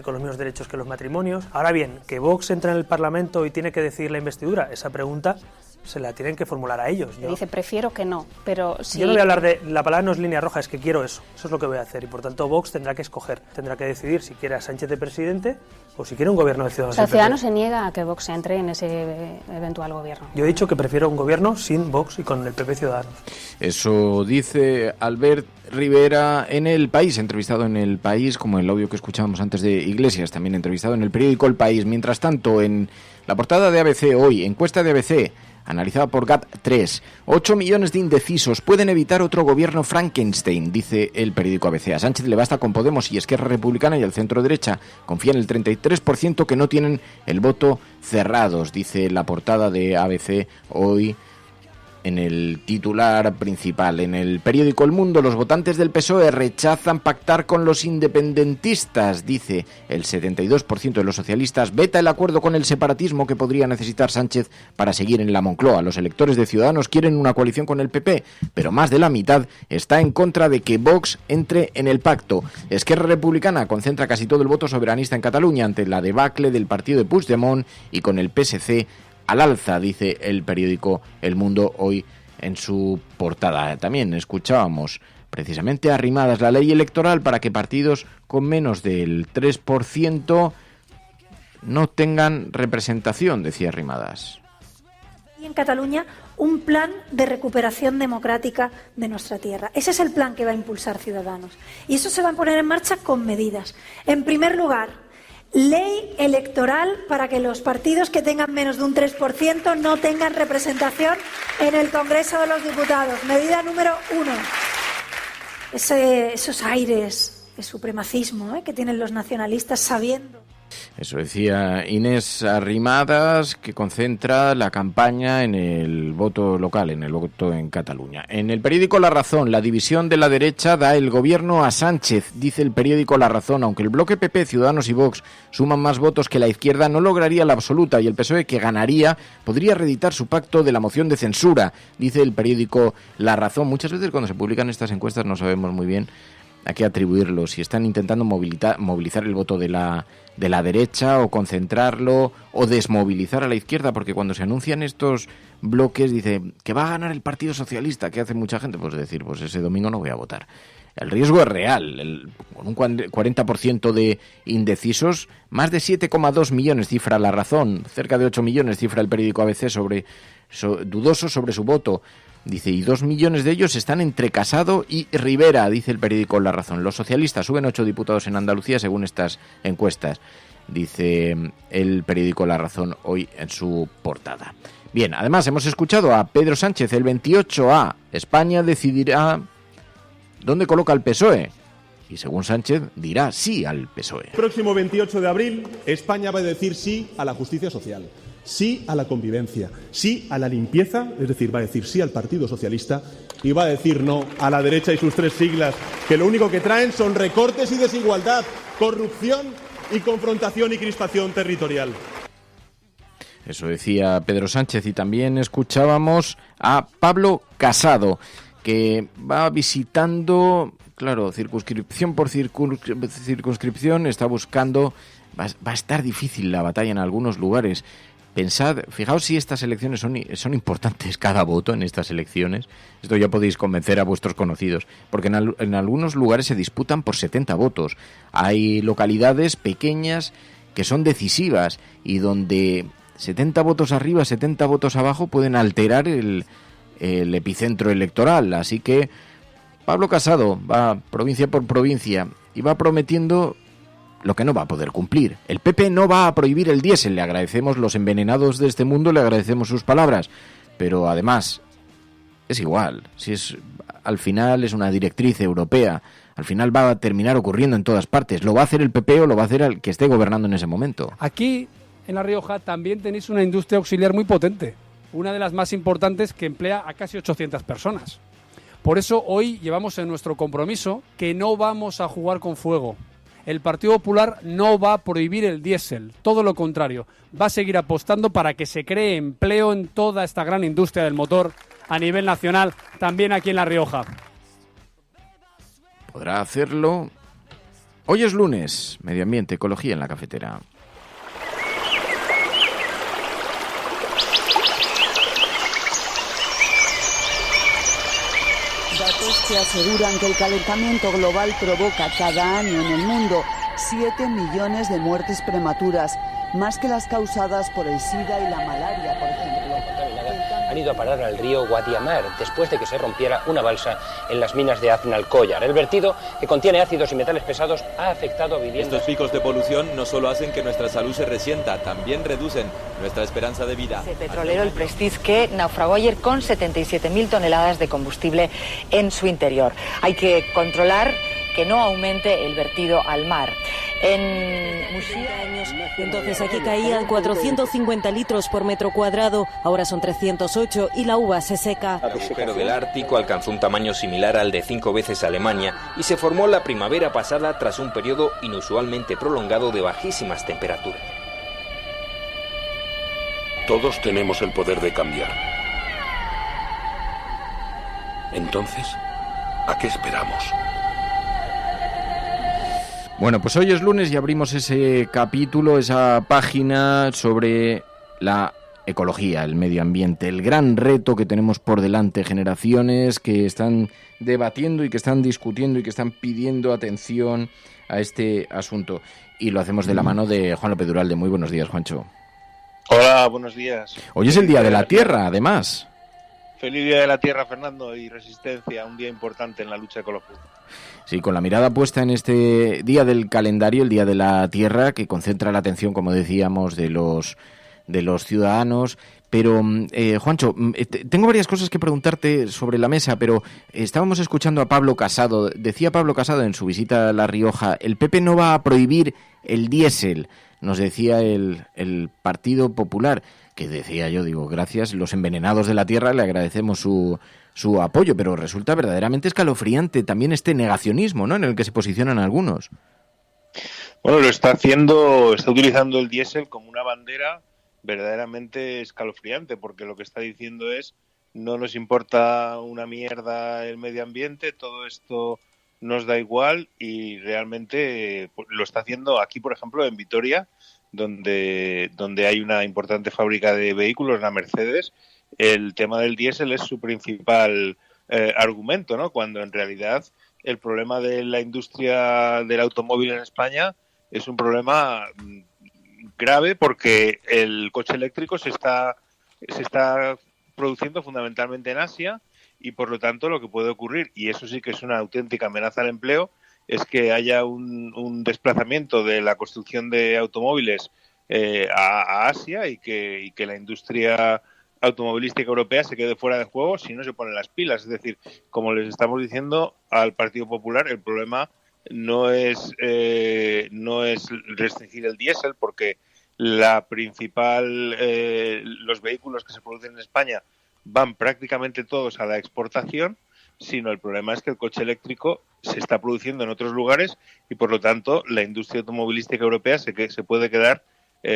con los mismos derechos que los matrimonios. Ahora bien, que Vox entra en el Parlamento y tiene que decidir la investidura, esa pregunta se la tienen que formular a ellos. Dice, prefiero que no, pero si... Yo no voy a hablar de... La palabra no es línea roja, es que quiero eso. Eso es lo que voy a hacer. Y por tanto Vox tendrá que escoger, tendrá que decidir si quiere a Sánchez de presidente o si quiere un gobierno de Ciudadanos. O sea, Ciudadanos se niega a que Vox entre en ese eventual gobierno. Yo he dicho que prefiero un gobierno sin Vox y con el PP Ciudadanos. Eso dice Albert Rivera en El País, entrevistado en El País, como el audio que escuchábamos antes de Iglesias, también entrevistado en el periódico El País. Mientras tanto, en la portada de ABC hoy, encuesta de ABC, analizada por GAT3. 8 millones de indecisos pueden evitar otro gobierno Frankenstein, dice el periódico ABC. A Sánchez le basta con Podemos y Esquerra Republicana y el centro derecha confía en el 33% que no tienen el voto cerrados, dice la portada de ABC hoy. En el titular principal, en el periódico El Mundo, los votantes del PSOE rechazan pactar con los independentistas, dice el 72% de los socialistas, veta el acuerdo con el separatismo que podría necesitar Sánchez para seguir en la Moncloa. Los electores de Ciudadanos quieren una coalición con el PP, pero más de la mitad está en contra de que Vox entre en el pacto. Esquerra Republicana concentra casi todo el voto soberanista en Cataluña ante la debacle del partido de Puigdemont y con el PSC al alza, dice el periódico El Mundo hoy en su portada. También escuchábamos precisamente Arrimadas, la ley electoral para que partidos con menos del 3% no tengan representación, decía Arrimadas. Y en Cataluña un plan de recuperación democrática de nuestra tierra. Ese es el plan que va a impulsar Ciudadanos. Y eso se va a poner en marcha con medidas. En primer lugar, ley electoral para que los partidos que tengan menos de un 3% no tengan representación en el Congreso de los Diputados. Medida número 1. Esos aires de supremacismo que tienen los nacionalistas sabiendo. Eso decía Inés Arrimadas, que concentra la campaña en el voto local, en el voto en Cataluña. En el periódico La Razón, la división de la derecha da el gobierno a Sánchez, dice el periódico La Razón. Aunque el bloque PP, Ciudadanos y Vox suman más votos que la izquierda, no lograría la absoluta y el PSOE, que ganaría, podría reeditar su pacto de la moción de censura, dice el periódico La Razón. Muchas veces cuando se publican estas encuestas no sabemos muy bien a qué atribuirlo, si están intentando movilizar el voto de la derecha o concentrarlo o desmovilizar a la izquierda, porque cuando se anuncian estos bloques dice que va a ganar el Partido Socialista, que hace mucha gente, pues decir, pues ese domingo no voy a votar. El riesgo es real, con un 40% de indecisos, más de 7,2 millones cifra La Razón, cerca de 8 millones cifra el periódico ABC dudosos sobre su voto. Dice, y 2 millones de ellos están entre Casado y Rivera, dice el periódico La Razón. Los socialistas suben 8 diputados en Andalucía según estas encuestas, dice el periódico La Razón hoy en su portada. Bien, además hemos escuchado a Pedro Sánchez, el 28A. España decidirá dónde coloca al PSOE. Y según Sánchez, dirá sí al PSOE. El próximo 28 de abril, España va a decir sí a la justicia social, sí a la convivencia, sí a la limpieza, es decir, va a decir sí al Partido Socialista y va a decir no a la derecha y sus 3 siglas, que lo único que traen son recortes y desigualdad, corrupción y confrontación y crispación territorial. Eso decía Pedro Sánchez. Y también escuchábamos a Pablo Casado, que va visitando, claro, circunscripción por circunscripción, está buscando, va a estar difícil la batalla en algunos lugares. Fijaos si estas elecciones son importantes, cada voto en estas elecciones. Esto ya podéis convencer a vuestros conocidos, porque en algunos lugares se disputan por 70 votos. Hay localidades pequeñas que son decisivas y donde 70 votos arriba, 70 votos abajo pueden alterar el epicentro electoral. Así que Pablo Casado va provincia por provincia y va prometiendo lo que no va a poder cumplir. El PP no va a prohibir el diésel. Le agradecemos, los envenenados de este mundo, le agradecemos sus palabras. Pero además, es igual. Al final es una directriz europea. Al final va a terminar ocurriendo en todas partes. ¿Lo va a hacer el PP o lo va a hacer el que esté gobernando en ese momento? Aquí, en La Rioja, también tenéis una industria auxiliar muy potente. Una de las más importantes, que emplea a casi 800 personas. Por eso hoy llevamos en nuestro compromiso que no vamos a jugar con fuego. El Partido Popular no va a prohibir el diésel, todo lo contrario, va a seguir apostando para que se cree empleo en toda esta gran industria del motor a nivel nacional, también aquí en La Rioja. Podrá hacerlo. Hoy es lunes, Medio Ambiente, Ecología en la Cafetera. Datos que aseguran que el calentamiento global provoca cada año en el mundo 7 millones de muertes prematuras, más que las causadas por el SIDA y la malaria, por ejemplo. Han ido a parar al río Guadiamar después de que se rompiera una balsa en las minas de Aznalcóllar. El vertido, que contiene ácidos y metales pesados, ha afectado a viviendas. Estos picos de polución no solo hacen que nuestra salud se resienta, también reducen nuestra esperanza de vida. El petrolero, el Prestige, que naufragó ayer con 77.000 toneladas de combustible en su interior. Hay que controlar que no aumente el vertido al mar. En Muxía, entonces aquí caían 450 litros por metro cuadrado, ahora son 308 y la uva se seca. El agujero del Ártico alcanzó un tamaño similar al de 5 veces Alemania y se formó la primavera pasada tras un periodo inusualmente prolongado de bajísimas temperaturas. Todos tenemos el poder de cambiar. Entonces, ¿a qué esperamos? Bueno, pues hoy es lunes y abrimos ese capítulo, esa página sobre la ecología, el medio ambiente, el gran reto que tenemos por delante, generaciones que están debatiendo y que están discutiendo y que están pidiendo atención a este asunto. Y lo hacemos de la mano de Juan López Duralde. Muy buenos días, Juancho. Hola, buenos días. Hoy es el Día de la Tierra, además. Feliz Día de la Tierra, Fernando, y Resistencia, un día importante en la lucha ecológica. Sí, con la mirada puesta en este día del calendario, el Día de la Tierra, que concentra la atención, como decíamos, de los ciudadanos. Pero, Juancho, tengo varias cosas que preguntarte sobre la mesa, pero estábamos escuchando a Pablo Casado. Decía Pablo Casado en su visita a La Rioja, el PP no va a prohibir el diésel, nos decía el Partido Popular, que decía yo, digo, gracias, los envenenados de la tierra, le agradecemos su apoyo, pero resulta verdaderamente escalofriante también este negacionismo, ¿no?, en el que se posicionan algunos. Bueno, está utilizando el diésel como una bandera verdaderamente escalofriante, porque lo que está diciendo es: no nos importa una mierda el medio ambiente, todo esto nos da igual, y realmente lo está haciendo aquí, por ejemplo, en Vitoria, donde hay una importante fábrica de vehículos, la Mercedes. El tema del diésel es su principal argumento, ¿no?, cuando en realidad el problema de la industria del automóvil en España es un problema grave, porque el coche eléctrico se está produciendo fundamentalmente en Asia, y por lo tanto lo que puede ocurrir, y eso sí que es una auténtica amenaza al empleo, es que haya un desplazamiento de la construcción de automóviles a Asia, y que la industria automovilística europea se quede fuera de juego si no se ponen las pilas. Es decir, como les estamos diciendo al Partido Popular, el problema no es restringir el diésel, porque los vehículos que se producen en España van prácticamente todos a la exportación, sino el problema es que el coche eléctrico se está produciendo en otros lugares, y por lo tanto la industria automovilística europea se puede quedar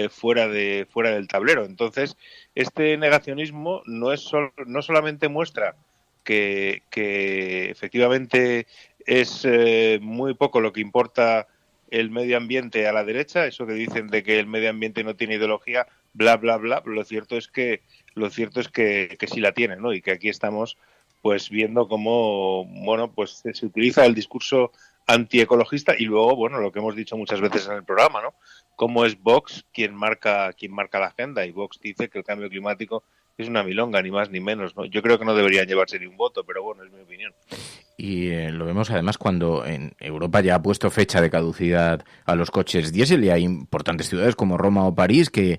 fuera del tablero. Entonces, este negacionismo no solamente muestra que efectivamente es muy poco lo que importa el medio ambiente a la derecha, eso que dicen de que el medio ambiente no tiene ideología, bla bla bla. Lo cierto es que sí la tiene, ¿no? Y que aquí estamos pues viendo cómo, bueno, pues se utiliza el discurso antiecologista, y luego, bueno, lo que hemos dicho muchas veces en el programa, ¿no?, cómo es Vox quien marca la agenda, y Vox dice que el cambio climático es una milonga, ni más ni menos, ¿no? Yo creo que no deberían llevarse ni un voto, pero bueno, es mi opinión. Y lo vemos además cuando en Europa ya ha puesto fecha de caducidad a los coches diésel, y hay importantes ciudades como Roma o París que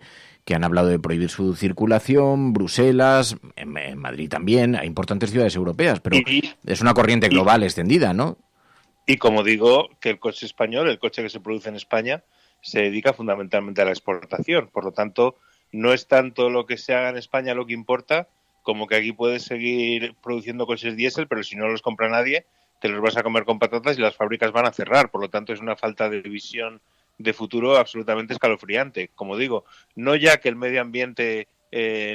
han hablado de prohibir su circulación, Bruselas, en Madrid también, hay importantes ciudades europeas, pero es una corriente global extendida, ¿no? Y como digo, que el coche español, el coche que se produce en España, se dedica fundamentalmente a la exportación. Por lo tanto, no es tanto lo que se haga en España lo que importa, como que aquí puedes seguir produciendo coches diésel, pero si no los compra nadie, te los vas a comer con patatas y las fábricas van a cerrar. Por lo tanto, es una falta de visión de futuro absolutamente escalofriante. Como digo, no ya que el medio ambiente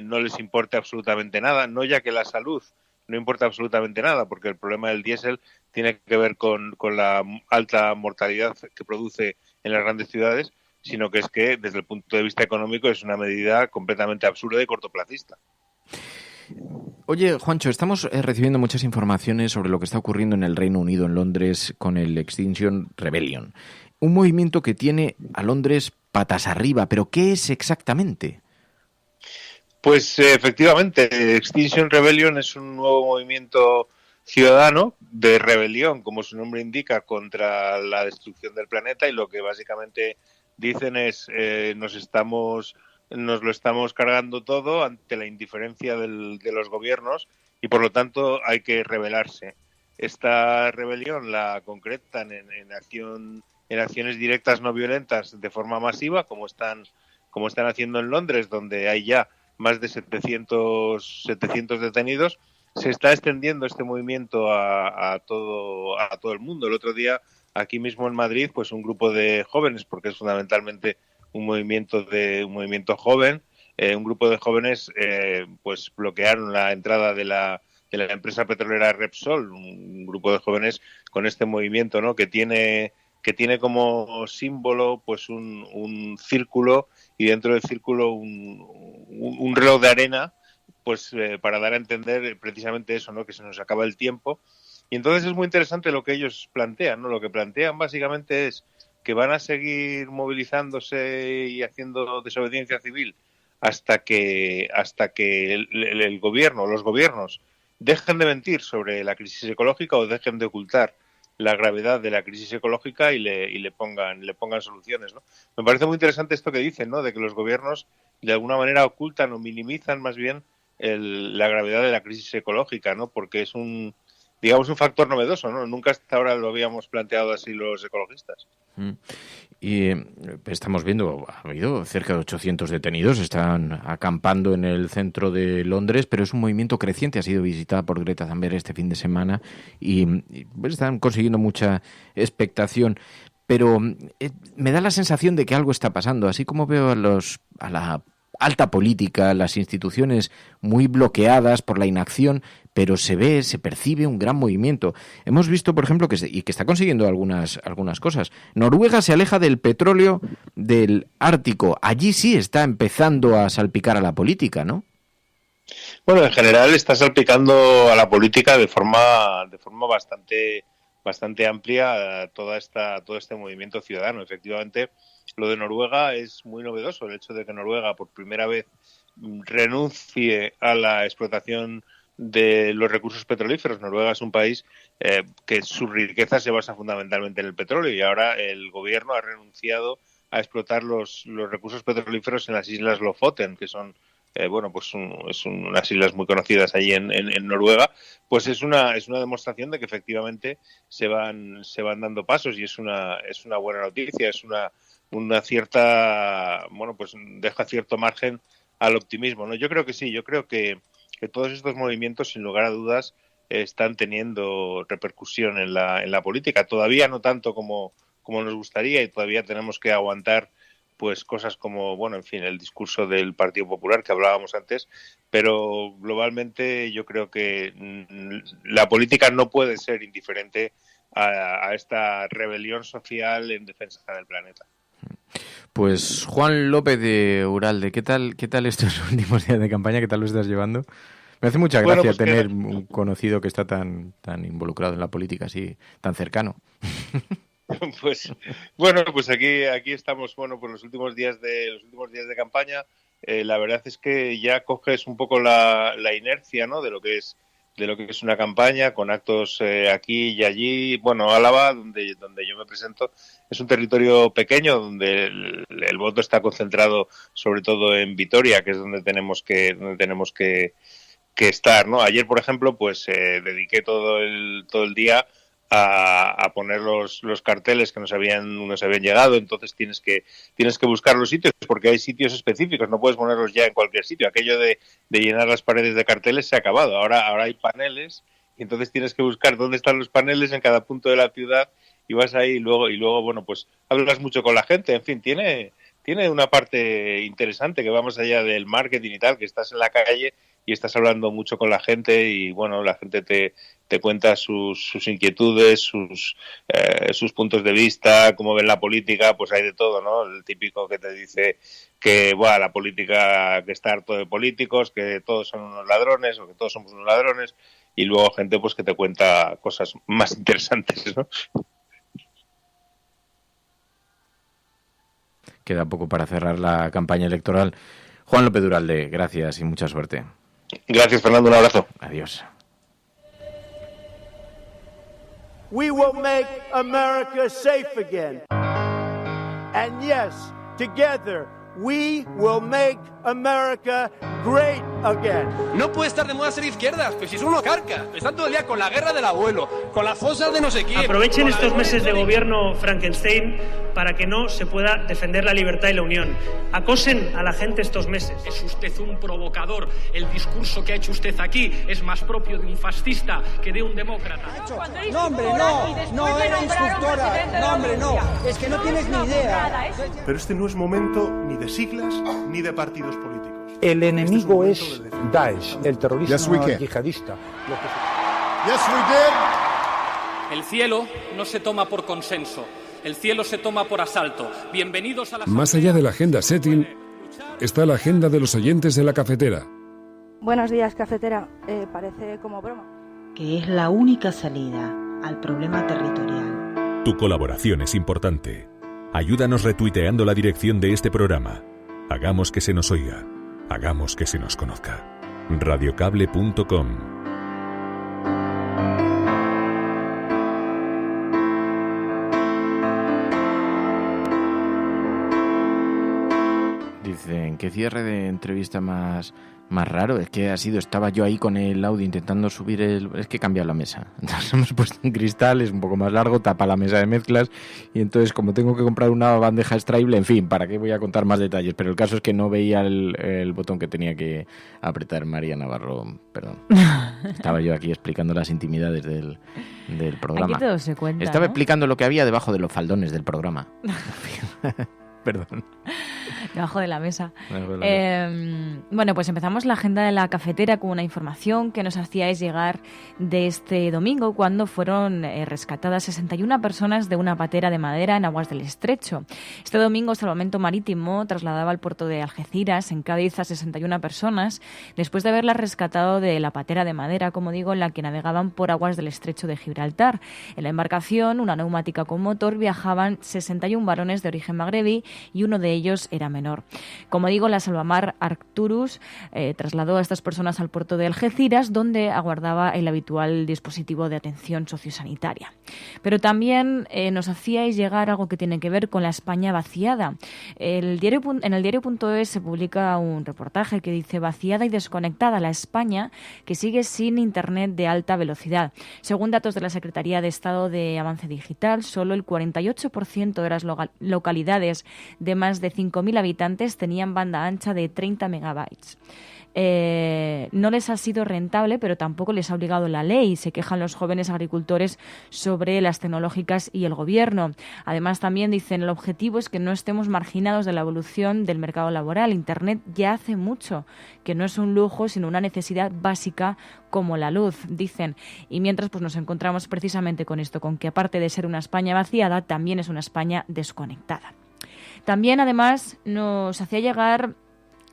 no les importe absolutamente nada, no ya que la salud no importa absolutamente nada, porque el problema del diésel tiene que ver con la alta mortalidad que produce en las grandes ciudades, sino que es que desde el punto de vista económico es una medida completamente absurda y cortoplacista. Oye, Juancho, estamos recibiendo muchas informaciones sobre lo que está ocurriendo en el Reino Unido, en Londres, con el Extinction Rebellion. un movimiento que tiene a Londres patas arriba, pero ¿qué es exactamente? Pues efectivamente, Extinction Rebellion es un nuevo movimiento ciudadano de rebelión, como su nombre indica, contra la destrucción del planeta, y lo que básicamente dicen es nos lo estamos cargando todo ante la indiferencia de los gobiernos y por lo tanto hay que rebelarse. Esta rebelión la concretan en acciones directas no violentas de forma masiva, como están haciendo en Londres, donde hay ya más de 700 detenidos. Se está extendiendo este movimiento a todo el mundo. El otro día, aquí mismo en Madrid, pues un grupo de jóvenes, porque es fundamentalmente un movimiento joven, un grupo de jóvenes pues bloquearon la entrada de la empresa petrolera Repsol, un grupo de jóvenes con este movimiento, ¿no? que tiene como símbolo pues un círculo, y dentro del círculo un reloj de arena, pues para dar a entender precisamente eso, ¿no? Que se nos acaba el tiempo. Y entonces es muy interesante lo que ellos plantean, ¿no? Lo que plantean básicamente es que van a seguir movilizándose y haciendo desobediencia civil hasta que el gobierno, los gobiernos, dejen de mentir sobre la crisis ecológica o dejen de ocultar la gravedad de la crisis ecológica y le pongan soluciones, ¿no? Me parece muy interesante esto que dicen, ¿no? De que los gobiernos de alguna manera ocultan o minimizan más bien la gravedad de la crisis ecológica, ¿no? Porque es un factor novedoso, ¿no? Nunca hasta ahora lo habíamos planteado así los ecologistas. Y estamos viendo, ha habido cerca de 800 detenidos, están acampando en el centro de Londres, pero es un movimiento creciente. Ha sido visitada por Greta Thunberg este fin de semana y pues están consiguiendo mucha expectación. Pero me da la sensación de que algo está pasando, así como veo a la alta política, las instituciones muy bloqueadas por la inacción, pero se percibe un gran movimiento. Hemos visto, por ejemplo, que está consiguiendo algunas cosas. Noruega se aleja del petróleo del Ártico. Allí sí está empezando a salpicar a la política, ¿no? Bueno, en general está salpicando a la política de forma bastante amplia todo este movimiento ciudadano. Efectivamente, lo de Noruega es muy novedoso, el hecho de que Noruega por primera vez renuncie a la explotación de los recursos petrolíferos. Noruega es un país que su riqueza se basa fundamentalmente en el petróleo, y ahora el gobierno ha renunciado a explotar los recursos petrolíferos en las islas Lofoten, que son son unas islas muy conocidas allí en Noruega. Pues es una demostración de que efectivamente se van dando pasos, y es una buena noticia, es una cierta, pues deja cierto margen al optimismo, ¿no? Yo creo que sí, yo creo que todos estos movimientos, sin lugar a dudas, están teniendo repercusión en la política. Todavía no tanto como nos gustaría, y todavía tenemos que aguantar pues cosas como, el discurso del Partido Popular que hablábamos antes, pero globalmente yo creo que la política no puede ser indiferente a esta rebelión social en defensa del planeta. Pues Juan López de Uralde, ¿qué tal estos últimos días de campaña? ¿Qué tal lo estás llevando? Me hace mucha gracia tener un conocido que está tan involucrado en la política, así, tan cercano. Pues aquí estamos, pues los últimos días de campaña. La verdad es que ya coges un poco la inercia, ¿no? de lo que es una campaña, con actos aquí y allí. Álava, donde yo me presento, es un territorio pequeño donde el voto está concentrado sobre todo en Vitoria, que es donde tenemos que estar, ¿no? Ayer, por ejemplo, pues dediqué todo el día a poner los carteles que nos habían llegado. Entonces tienes que buscar los sitios, porque hay sitios específicos, no puedes ponerlos ya en cualquier sitio. Aquello de llenar las paredes de carteles se ha acabado. Ahora hay paneles, y entonces tienes que buscar dónde están los paneles en cada punto de la ciudad, y vas ahí y luego pues hablas mucho con la gente. En fin, tiene una parte interesante que va más allá del marketing y tal, que estás en la calle y estás hablando mucho con la gente, y la gente te cuenta sus inquietudes, sus puntos de vista, cómo ven la política. Pues hay de todo, ¿no? El típico que te dice que la política, que está harto de políticos, que todos son unos ladrones, o que todos somos unos ladrones, y luego gente pues que te cuenta cosas más interesantes, ¿no? queda poco para cerrar la campaña electoral. Juan López Duralde, gracias y mucha suerte. Gracias, Fernando, un abrazo. Adiós. We will make America safe again. And yes, together we will make America great again. No puede estar de moda ser izquierdas, pues si son unos carcas. Están todo el día con la guerra del abuelo, con las fosas de no sé quién. Aprovechen estos meses de gobierno Frankenstein para que no se pueda defender la libertad y la unión. Acosen a la gente estos meses. Es usted un provocador. El discurso que ha hecho usted aquí es más propio de un fascista que de un demócrata. No, hombre, no era instructora. No, hombre, no. Es que no tienes ni idea. Pero este no es momento ni de siglas ni de partidos políticos. El enemigo es Daesh, el terrorismo yihadista. El cielo no se toma por consenso. El cielo se toma por asalto. Bienvenidos a la... Más allá de la agenda setting, está la agenda de los oyentes de la cafetera. Buenos días, cafetera. Parece como broma. Que es la única salida al problema territorial. Tu colaboración es importante. Ayúdanos retuiteando la dirección de este programa. Hagamos que se nos oiga. Hagamos que se nos conozca. Radiocable.com. Dicen, ¿qué cierre de entrevista más raro? Es que estaba yo ahí con el audio intentando subir es que he cambiado la mesa. Entonces hemos puesto un cristal, es un poco más largo, tapa la mesa de mezclas y entonces como tengo que comprar una bandeja extraíble, en fin, ¿para qué voy a contar más detalles? Pero el caso es que no veía el botón que tenía que apretar. María Navarro, perdón. Estaba yo aquí explicando las intimidades del programa. Aquí todo se cuenta, Estaba ¿no? explicando lo que había debajo de los faldones del programa. Perdón. Debajo de la mesa. Bueno, pues empezamos la agenda de la cafetera con una información que nos hacíais llegar de este domingo, cuando fueron rescatadas 61 personas de una patera de madera en aguas del Estrecho. Este domingo, Salvamento Marítimo trasladaba al puerto de Algeciras, en Cádiz, a 61 personas, después de haberlas rescatado de la patera de madera, como digo, en la que navegaban por aguas del Estrecho de Gibraltar. En la embarcación, una neumática con motor, viajaban 61 varones de origen magrebí y uno de ellos era menor. Como digo, la Salvamar Arcturus trasladó a estas personas al puerto de Algeciras, donde aguardaba el habitual dispositivo de atención sociosanitaria. Pero también nos hacíais llegar algo que tiene que ver con la España vaciada. En el diario.es se publica un reportaje que dice: vaciada y desconectada la España, que sigue sin internet de alta velocidad. Según datos de la Secretaría de Estado de Avance Digital, solo el 48% de las localidades de más de 5.000 habitantes tenían banda ancha de 30 megabytes. No les ha sido rentable, pero tampoco les ha obligado la ley. Se quejan los jóvenes agricultores sobre las tecnológicas y el gobierno. Además, también dicen, el objetivo es que no estemos marginados de la evolución del mercado laboral. Internet ya hace mucho, que no es un lujo, sino una necesidad básica como la luz, dicen. Y mientras pues nos encontramos precisamente con esto, con que aparte de ser una España vaciada, también es una España desconectada. También, además, nos hacía llegar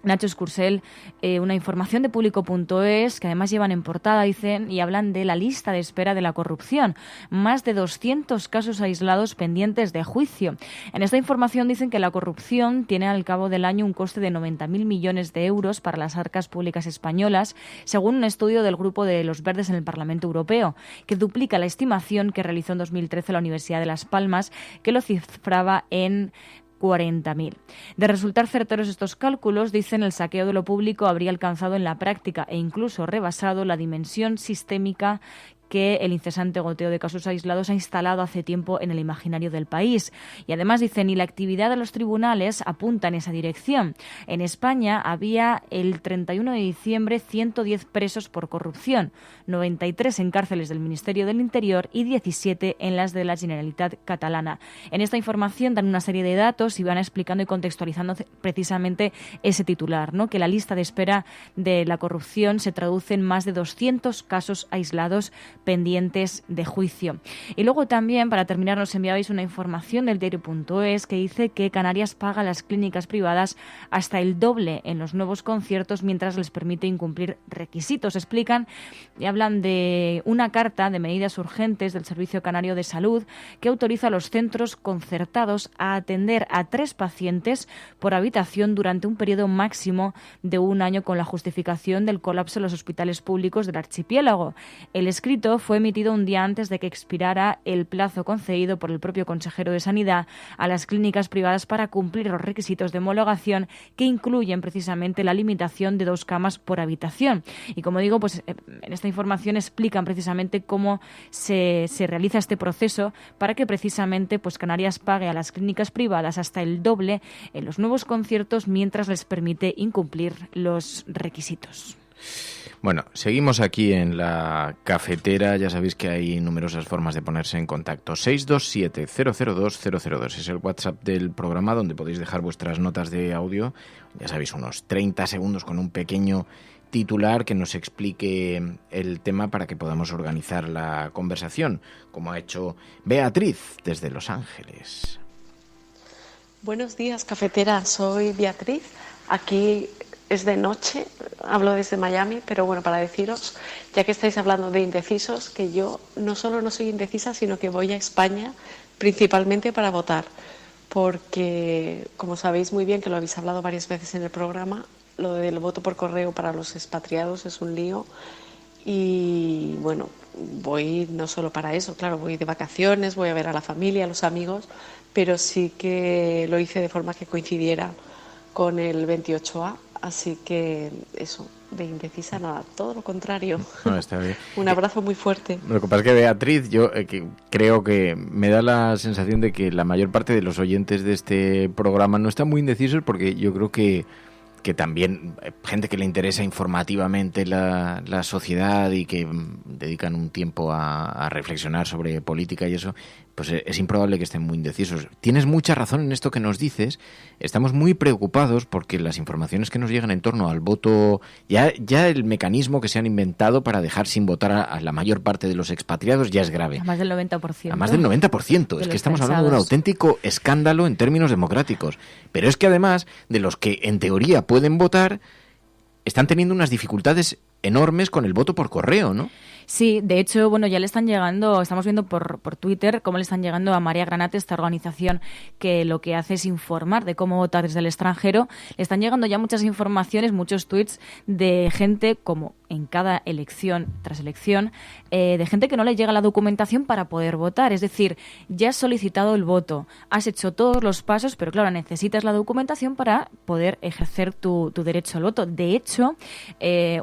Nacho Escursel una información de Público.es, que además llevan en portada, dicen, y hablan de la lista de espera de la corrupción. Más de 200 casos aislados pendientes de juicio. En esta información dicen que la corrupción tiene al cabo del año un coste de 90.000 millones de euros para las arcas públicas españolas, según un estudio del Grupo de los Verdes en el Parlamento Europeo, que duplica la estimación que realizó en 2013 la Universidad de Las Palmas, que lo cifraba en 40.000. De resultar certeros estos cálculos, dicen, el saqueo de lo público habría alcanzado en la práctica e incluso rebasado la dimensión sistémica que el incesante goteo de casos aislados ha instalado hace tiempo en el imaginario del país. Y además, dicen, y la actividad de los tribunales apunta en esa dirección. En España había el 31 de diciembre 110 presos por corrupción, 93 en cárceles del Ministerio del Interior y 17 en las de la Generalitat catalana. En esta información dan una serie de datos y van explicando y contextualizando precisamente ese titular, ¿no? Que la lista de espera de la corrupción se traduce en más de 200 casos aislados pendientes de juicio. Y luego también, para terminar, nos enviabais una información del diario.es que dice que Canarias paga a las clínicas privadas hasta el doble en los nuevos conciertos mientras les permite incumplir requisitos. Explican y hablan de una carta de medidas urgentes del Servicio Canario de Salud que autoriza a los centros concertados a atender a 3 pacientes por habitación durante un periodo máximo de 1 año con la justificación del colapso en los hospitales públicos del archipiélago. El escrito fue emitido un día antes de que expirara el plazo concedido por el propio consejero de Sanidad a las clínicas privadas para cumplir los requisitos de homologación que incluyen precisamente la limitación de 2 camas por habitación. Y como digo, pues en esta información explican precisamente cómo se realiza este proceso para que precisamente pues Canarias pague a las clínicas privadas hasta el doble en los nuevos conciertos mientras les permite incumplir los requisitos. Bueno, seguimos aquí en la cafetera. Ya sabéis que hay numerosas formas de ponerse en contacto. 627-002-002 es el WhatsApp del programa donde podéis dejar vuestras notas de audio. Ya sabéis, unos 30 segundos con un pequeño titular que nos explique el tema para que podamos organizar la conversación, como ha hecho Beatriz desde Los Ángeles. Buenos días, cafetera. Soy Beatriz. Aquí es de noche, hablo desde Miami, pero bueno, para deciros, ya que estáis hablando de indecisos, que yo no solo no soy indecisa, sino que voy a España principalmente para votar, porque como sabéis muy bien, que lo habéis hablado varias veces en el programa, lo del voto por correo para los expatriados es un lío y bueno, voy no solo para eso, claro, voy de vacaciones, voy a ver a la familia, a los amigos, pero sí que lo hice de forma que coincidiera con el 28A, así que eso, de indecisa nada, todo lo contrario. No, está bien. Un abrazo muy fuerte. Lo que pasa es que Beatriz, yo creo que me da la sensación de que la mayor parte de los oyentes de este programa no están muy indecisos, porque yo creo que también gente que le interesa informativamente la sociedad y que dedican un tiempo a reflexionar sobre política y eso, pues es improbable que estén muy indecisos. Tienes mucha razón en esto que nos dices. Estamos muy preocupados porque las informaciones que nos llegan en torno al voto, ya el mecanismo que se han inventado para dejar sin votar a la mayor parte de los expatriados ya es grave. A más del 90%. A más del 90%. Es que estamos hablando de un auténtico escándalo en términos democráticos. Pero es que además de los que en teoría pueden votar, están teniendo unas dificultades enormes con el voto por correo, ¿no? Sí, de hecho, bueno, ya le están llegando, estamos viendo por Twitter cómo le están llegando a María Granate, esta organización que lo que hace es informar de cómo votar desde el extranjero. Le están llegando ya muchas informaciones, muchos tweets de gente, como en cada elección tras elección, de gente que no le llega la documentación para poder votar. Es decir, ya has solicitado el voto, has hecho todos los pasos, pero claro, necesitas la documentación para poder ejercer tu derecho al voto. De hecho,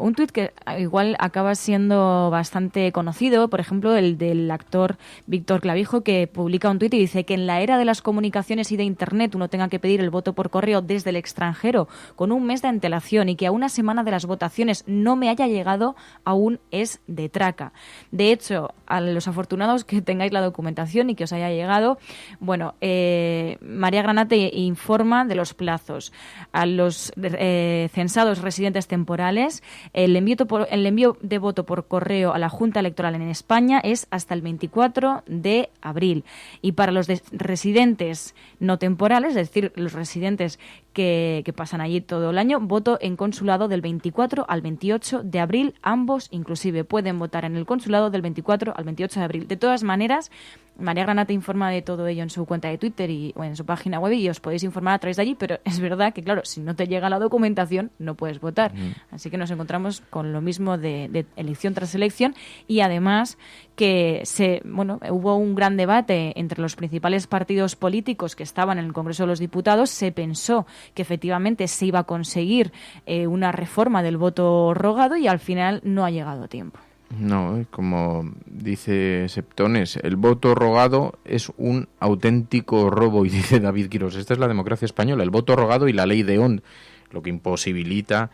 un tuit que igual acaba siendo bastante conocido, por ejemplo, el del actor Víctor Clavijo, que publica un tuit y dice que en la era de las comunicaciones y de Internet uno tenga que pedir el voto por correo desde el extranjero con un mes de antelación y que a una semana de las votaciones no me haya llegado aún es de traca. De hecho, a los afortunados que tengáis la documentación y que os haya llegado, bueno, María Granate informa de los plazos. A los censados residentes temporales, el envío de voto por correo a la Junta Electoral en España es hasta el 24 de abril. Y para los residentes no temporales, es decir, los residentes que pasan allí todo el año, voto en consulado del 24 al 28 de abril. Ambos, inclusive, pueden votar en el consulado del 24 al 28 de abril. De todas maneras, María Granate informa de todo ello en su cuenta de Twitter o en su página web y os podéis informar a través de allí, pero es verdad que, claro, si no te llega la documentación no puedes votar. Así que nos encontramos con lo mismo de elección tras elección y además que hubo un gran debate entre los principales partidos políticos que estaban en el Congreso de los Diputados. Se pensó que efectivamente se iba a conseguir una reforma del voto rogado y al final no ha llegado a tiempo. No, como dice Septones, el voto rogado es un auténtico robo, y dice David Quirós, esta es la democracia española, el voto rogado y la ley de Hond, lo que imposibilita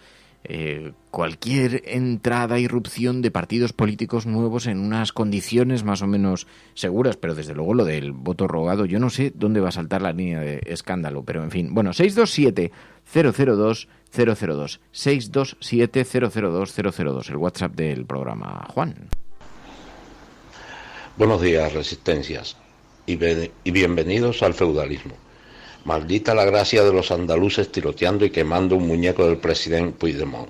cualquier entrada, irrupción de partidos políticos nuevos en unas condiciones más o menos seguras, pero desde luego lo del voto rogado, yo no sé dónde va a saltar la línea de escándalo, pero en fin. Bueno, 627-002-002, 627-002-002, el WhatsApp del programa. Juan. Buenos días, resistencias, y bienvenidos al feudalismo. Maldita la gracia de los andaluces tiroteando y quemando un muñeco del presidente Puigdemont.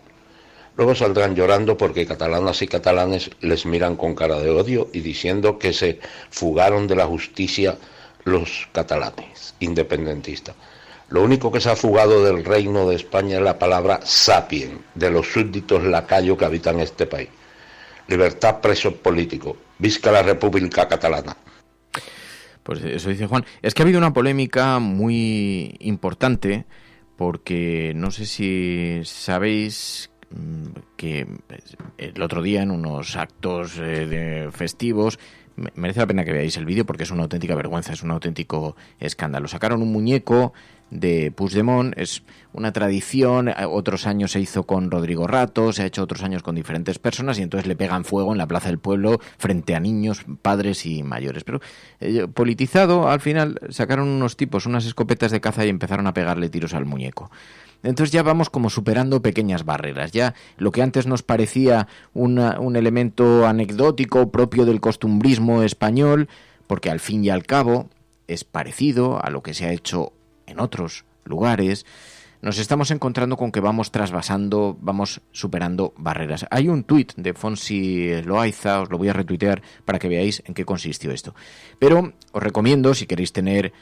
Luego saldrán llorando porque catalanas y catalanes les miran con cara de odio y diciendo que se fugaron de la justicia los catalanes independentistas. Lo único que se ha fugado del reino de España es la palabra sapien, de los súbditos lacayos que habitan este país. Libertad, presos políticos. Visca la República Catalana. Pues eso dice Juan. Es que ha habido una polémica muy importante porque no sé si sabéis que el otro día en unos actos festivos, merece la pena que veáis el vídeo porque es una auténtica vergüenza, es un auténtico escándalo. Sacaron un muñeco de Puigdemont, es una tradición, otros años se hizo con Rodrigo Rato, se ha hecho otros años con diferentes personas y entonces le pegan fuego en la Plaza del Pueblo frente a niños, padres y mayores. Pero politizado, al final sacaron unos tipos, unas escopetas de caza y empezaron a pegarle tiros al muñeco. Entonces ya vamos como superando pequeñas barreras. Ya lo que antes nos parecía un elemento anecdótico propio del costumbrismo español, porque al fin y al cabo es parecido a lo que se ha hecho en otros lugares, nos estamos encontrando con que vamos trasvasando, vamos superando barreras. Hay un tuit de Fonsi Loaiza, os lo voy a retuitear para que veáis en qué consistió esto. Pero os recomiendo, si queréis tener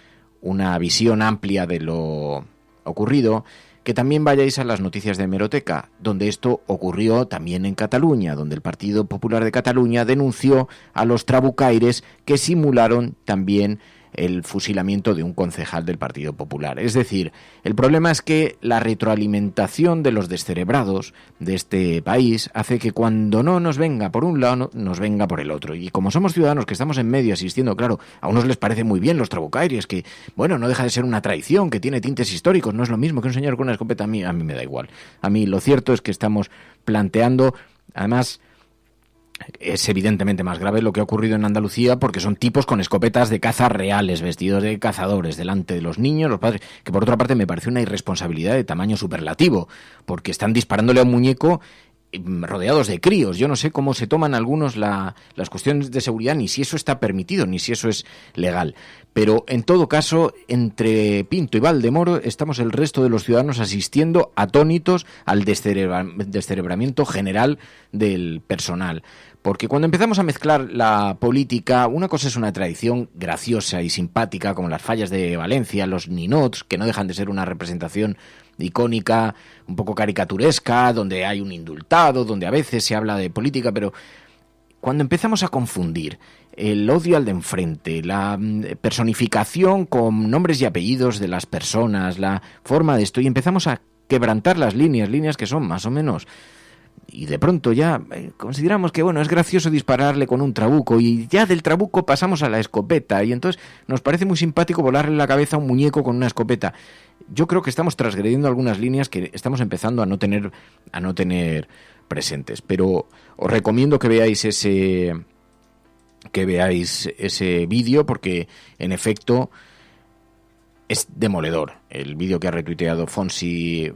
una visión amplia de lo ocurrido, que también vayáis a las noticias de Hemeroteca, donde esto ocurrió también en Cataluña, donde el Partido Popular de Cataluña denunció a los trabucaires que simularon también el fusilamiento de un concejal del Partido Popular. Es decir, el problema es que la retroalimentación de los descerebrados de este país hace que cuando no nos venga por un lado, nos venga por el otro. Y como somos ciudadanos que estamos en medio asistiendo, claro, a unos les parece muy bien los trabucaires, que, bueno, no deja de ser una traición, que tiene tintes históricos, no es lo mismo que un señor con una escopeta. A mí me da igual. A mí lo cierto es que estamos planteando, además, es evidentemente más grave lo que ha ocurrido en Andalucía porque son tipos con escopetas de caza reales, vestidos de cazadores, delante de los niños, los padres, que por otra parte me parece una irresponsabilidad de tamaño superlativo, porque están disparándole a un muñeco rodeados de críos. Yo no sé cómo se toman algunos las cuestiones de seguridad, ni si eso está permitido, ni si eso es legal. Pero en todo caso, entre Pinto y Valdemoro estamos el resto de los ciudadanos asistiendo atónitos al descerebramiento general del personal. Porque cuando empezamos a mezclar la política, una cosa es una tradición graciosa y simpática, como las fallas de Valencia, los ninots, que no dejan de ser una representación icónica, un poco caricaturesca, donde hay un indultado, donde a veces se habla de política, pero cuando empezamos a confundir el odio al de enfrente, la personificación con nombres y apellidos de las personas, la forma de esto, y empezamos a quebrantar las líneas que son más o menos, y de pronto ya consideramos que bueno, es gracioso dispararle con un trabuco, y ya del trabuco pasamos a la escopeta, y entonces nos parece muy simpático volarle la cabeza a un muñeco con una escopeta. Yo creo que estamos transgrediendo algunas líneas que estamos empezando a no tener presentes, pero os recomiendo que veáis ese vídeo porque en efecto es demoledor. El vídeo que ha retuiteado Fonsi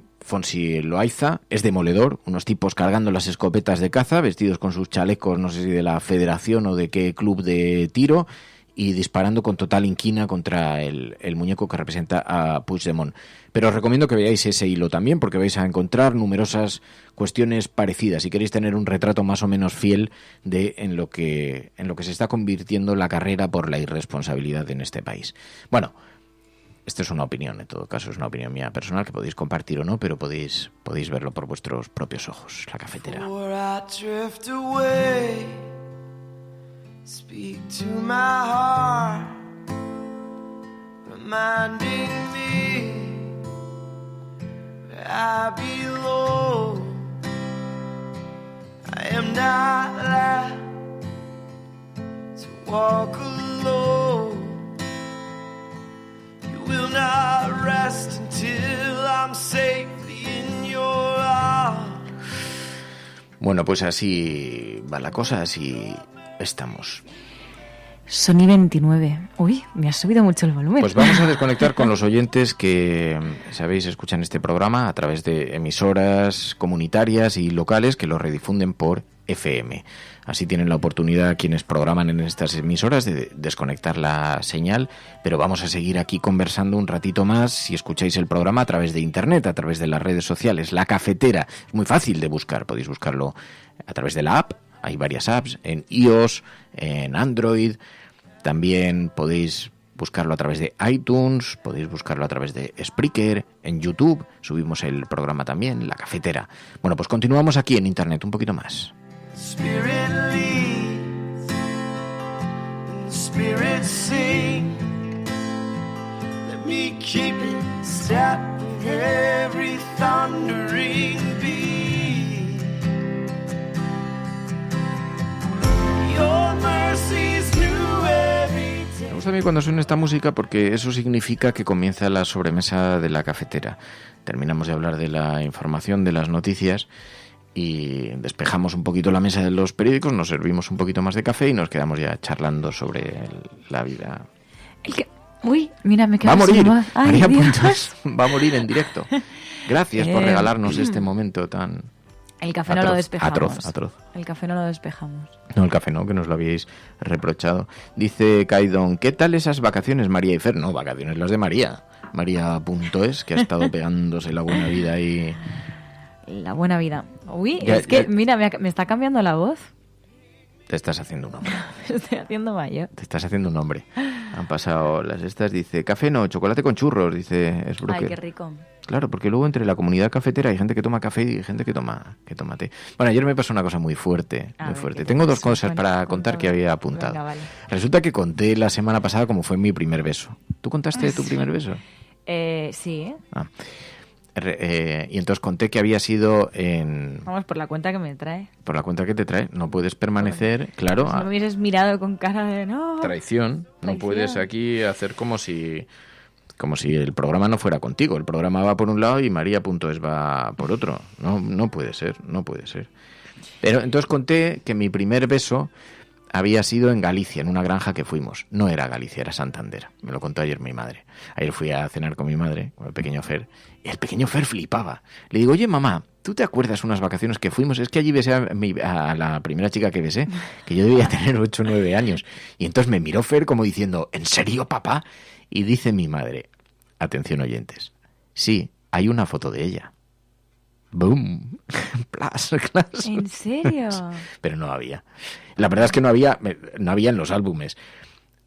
Loaiza es demoledor, unos tipos cargando las escopetas de caza, vestidos con sus chalecos, no sé si de la Federación o de qué club de tiro, y disparando con total inquina contra el muñeco que representa a Puigdemont. Pero os recomiendo que veáis ese hilo también, porque vais a encontrar numerosas cuestiones parecidas si queréis tener un retrato más o menos fiel de en lo que se está convirtiendo la carrera por la irresponsabilidad en este país. Bueno, esto es una opinión, en todo caso, es una opinión mía personal que podéis compartir o no, pero podéis verlo por vuestros propios ojos. La cafetera. Speak to my heart, reminding me that I belong. I am not allowed to walk alone. You will not rest until I'm safely in your arms. Bueno, pues así va la cosa, así estamos. Sony 29. Uy, me ha subido mucho el volumen. Pues vamos a desconectar con los oyentes que, sabéis, escuchan este programa a través de emisoras comunitarias y locales que lo redifunden por FM. Así tienen la oportunidad quienes programan en estas emisoras de desconectar la señal, pero vamos a seguir aquí conversando un ratito más si escucháis el programa a través de internet, a través de las redes sociales. La Cafetera, es muy fácil de buscar, podéis buscarlo a través de la app, hay varias apps, en iOS, en Android, también podéis buscarlo a través de iTunes, podéis buscarlo a través de Spreaker, en YouTube, subimos el programa también, La Cafetera. Bueno, pues continuamos aquí en internet un poquito más. Spirit leads, and the spirit sings. Let me keep it step with every thundering beat. Your mercy's new every day. Me gusta a mí cuando suena esta música porque eso significa que comienza la sobremesa de La Cafetera. Terminamos de hablar de la información, de las noticias, y despejamos un poquito la mesa de los periódicos, nos servimos un poquito más de café y nos quedamos ya charlando sobre la vida. Uy, mira, me quedo Va a morir, sin voz. Ay, María Dios. Puntos va a morir en directo. Gracias por regalarnos este momento tan... El café no lo despejamos. Atroz. El café no lo despejamos. No, el café no, que nos lo habíais reprochado. Dice Kaidon, ¿qué tal esas vacaciones, María y Fer? No, vacaciones las de María. María.es, que ha estado pegándose la buena vida y... La buena vida. Uy, Ya, es que, ya. mira, me está cambiando la voz. Te estás haciendo un hombre. Me estoy haciendo mayor. Te estás haciendo un hombre. Han pasado las estas, dice, café no, chocolate con churros, dice Sbrooker. Ay, qué rico. Claro, porque luego entre la comunidad cafetera hay gente que toma café y gente que toma té. Bueno, ayer me pasó una cosa muy fuerte, muy fuerte. Tengo dos cosas para contar que había apuntado. Venga, vale. Resulta que conté la semana pasada cómo fue mi primer beso. ¿Tú contaste tu primer beso? Sí. Ah. Y entonces conté que había sido en... Vamos, por la cuenta que me trae. Por la cuenta que te trae, no puedes permanecer, claro... Si no me hubieses mirado con cara de no... Traición. No puedes aquí hacer como si el programa no fuera contigo. El programa va por un lado y María.es va por otro. No puede ser. Pero entonces conté que mi primer beso había sido en Galicia, en una granja que fuimos. No era Galicia, era Santander. Me lo contó ayer mi madre. Ayer fui a cenar con mi madre, con el pequeño Fer, y el pequeño Fer flipaba. Le digo, oye, mamá, ¿tú te acuerdas unas vacaciones que fuimos? Es que allí besé a la primera chica que besé, que yo debía tener 8 o 9 años. Y entonces me miró Fer como diciendo, ¿en serio, papá? Y dice mi madre, atención oyentes, sí, hay una foto de ella. ¡Boom! Plas. ¿En serio? Pero no había. La verdad es que no había en los álbumes.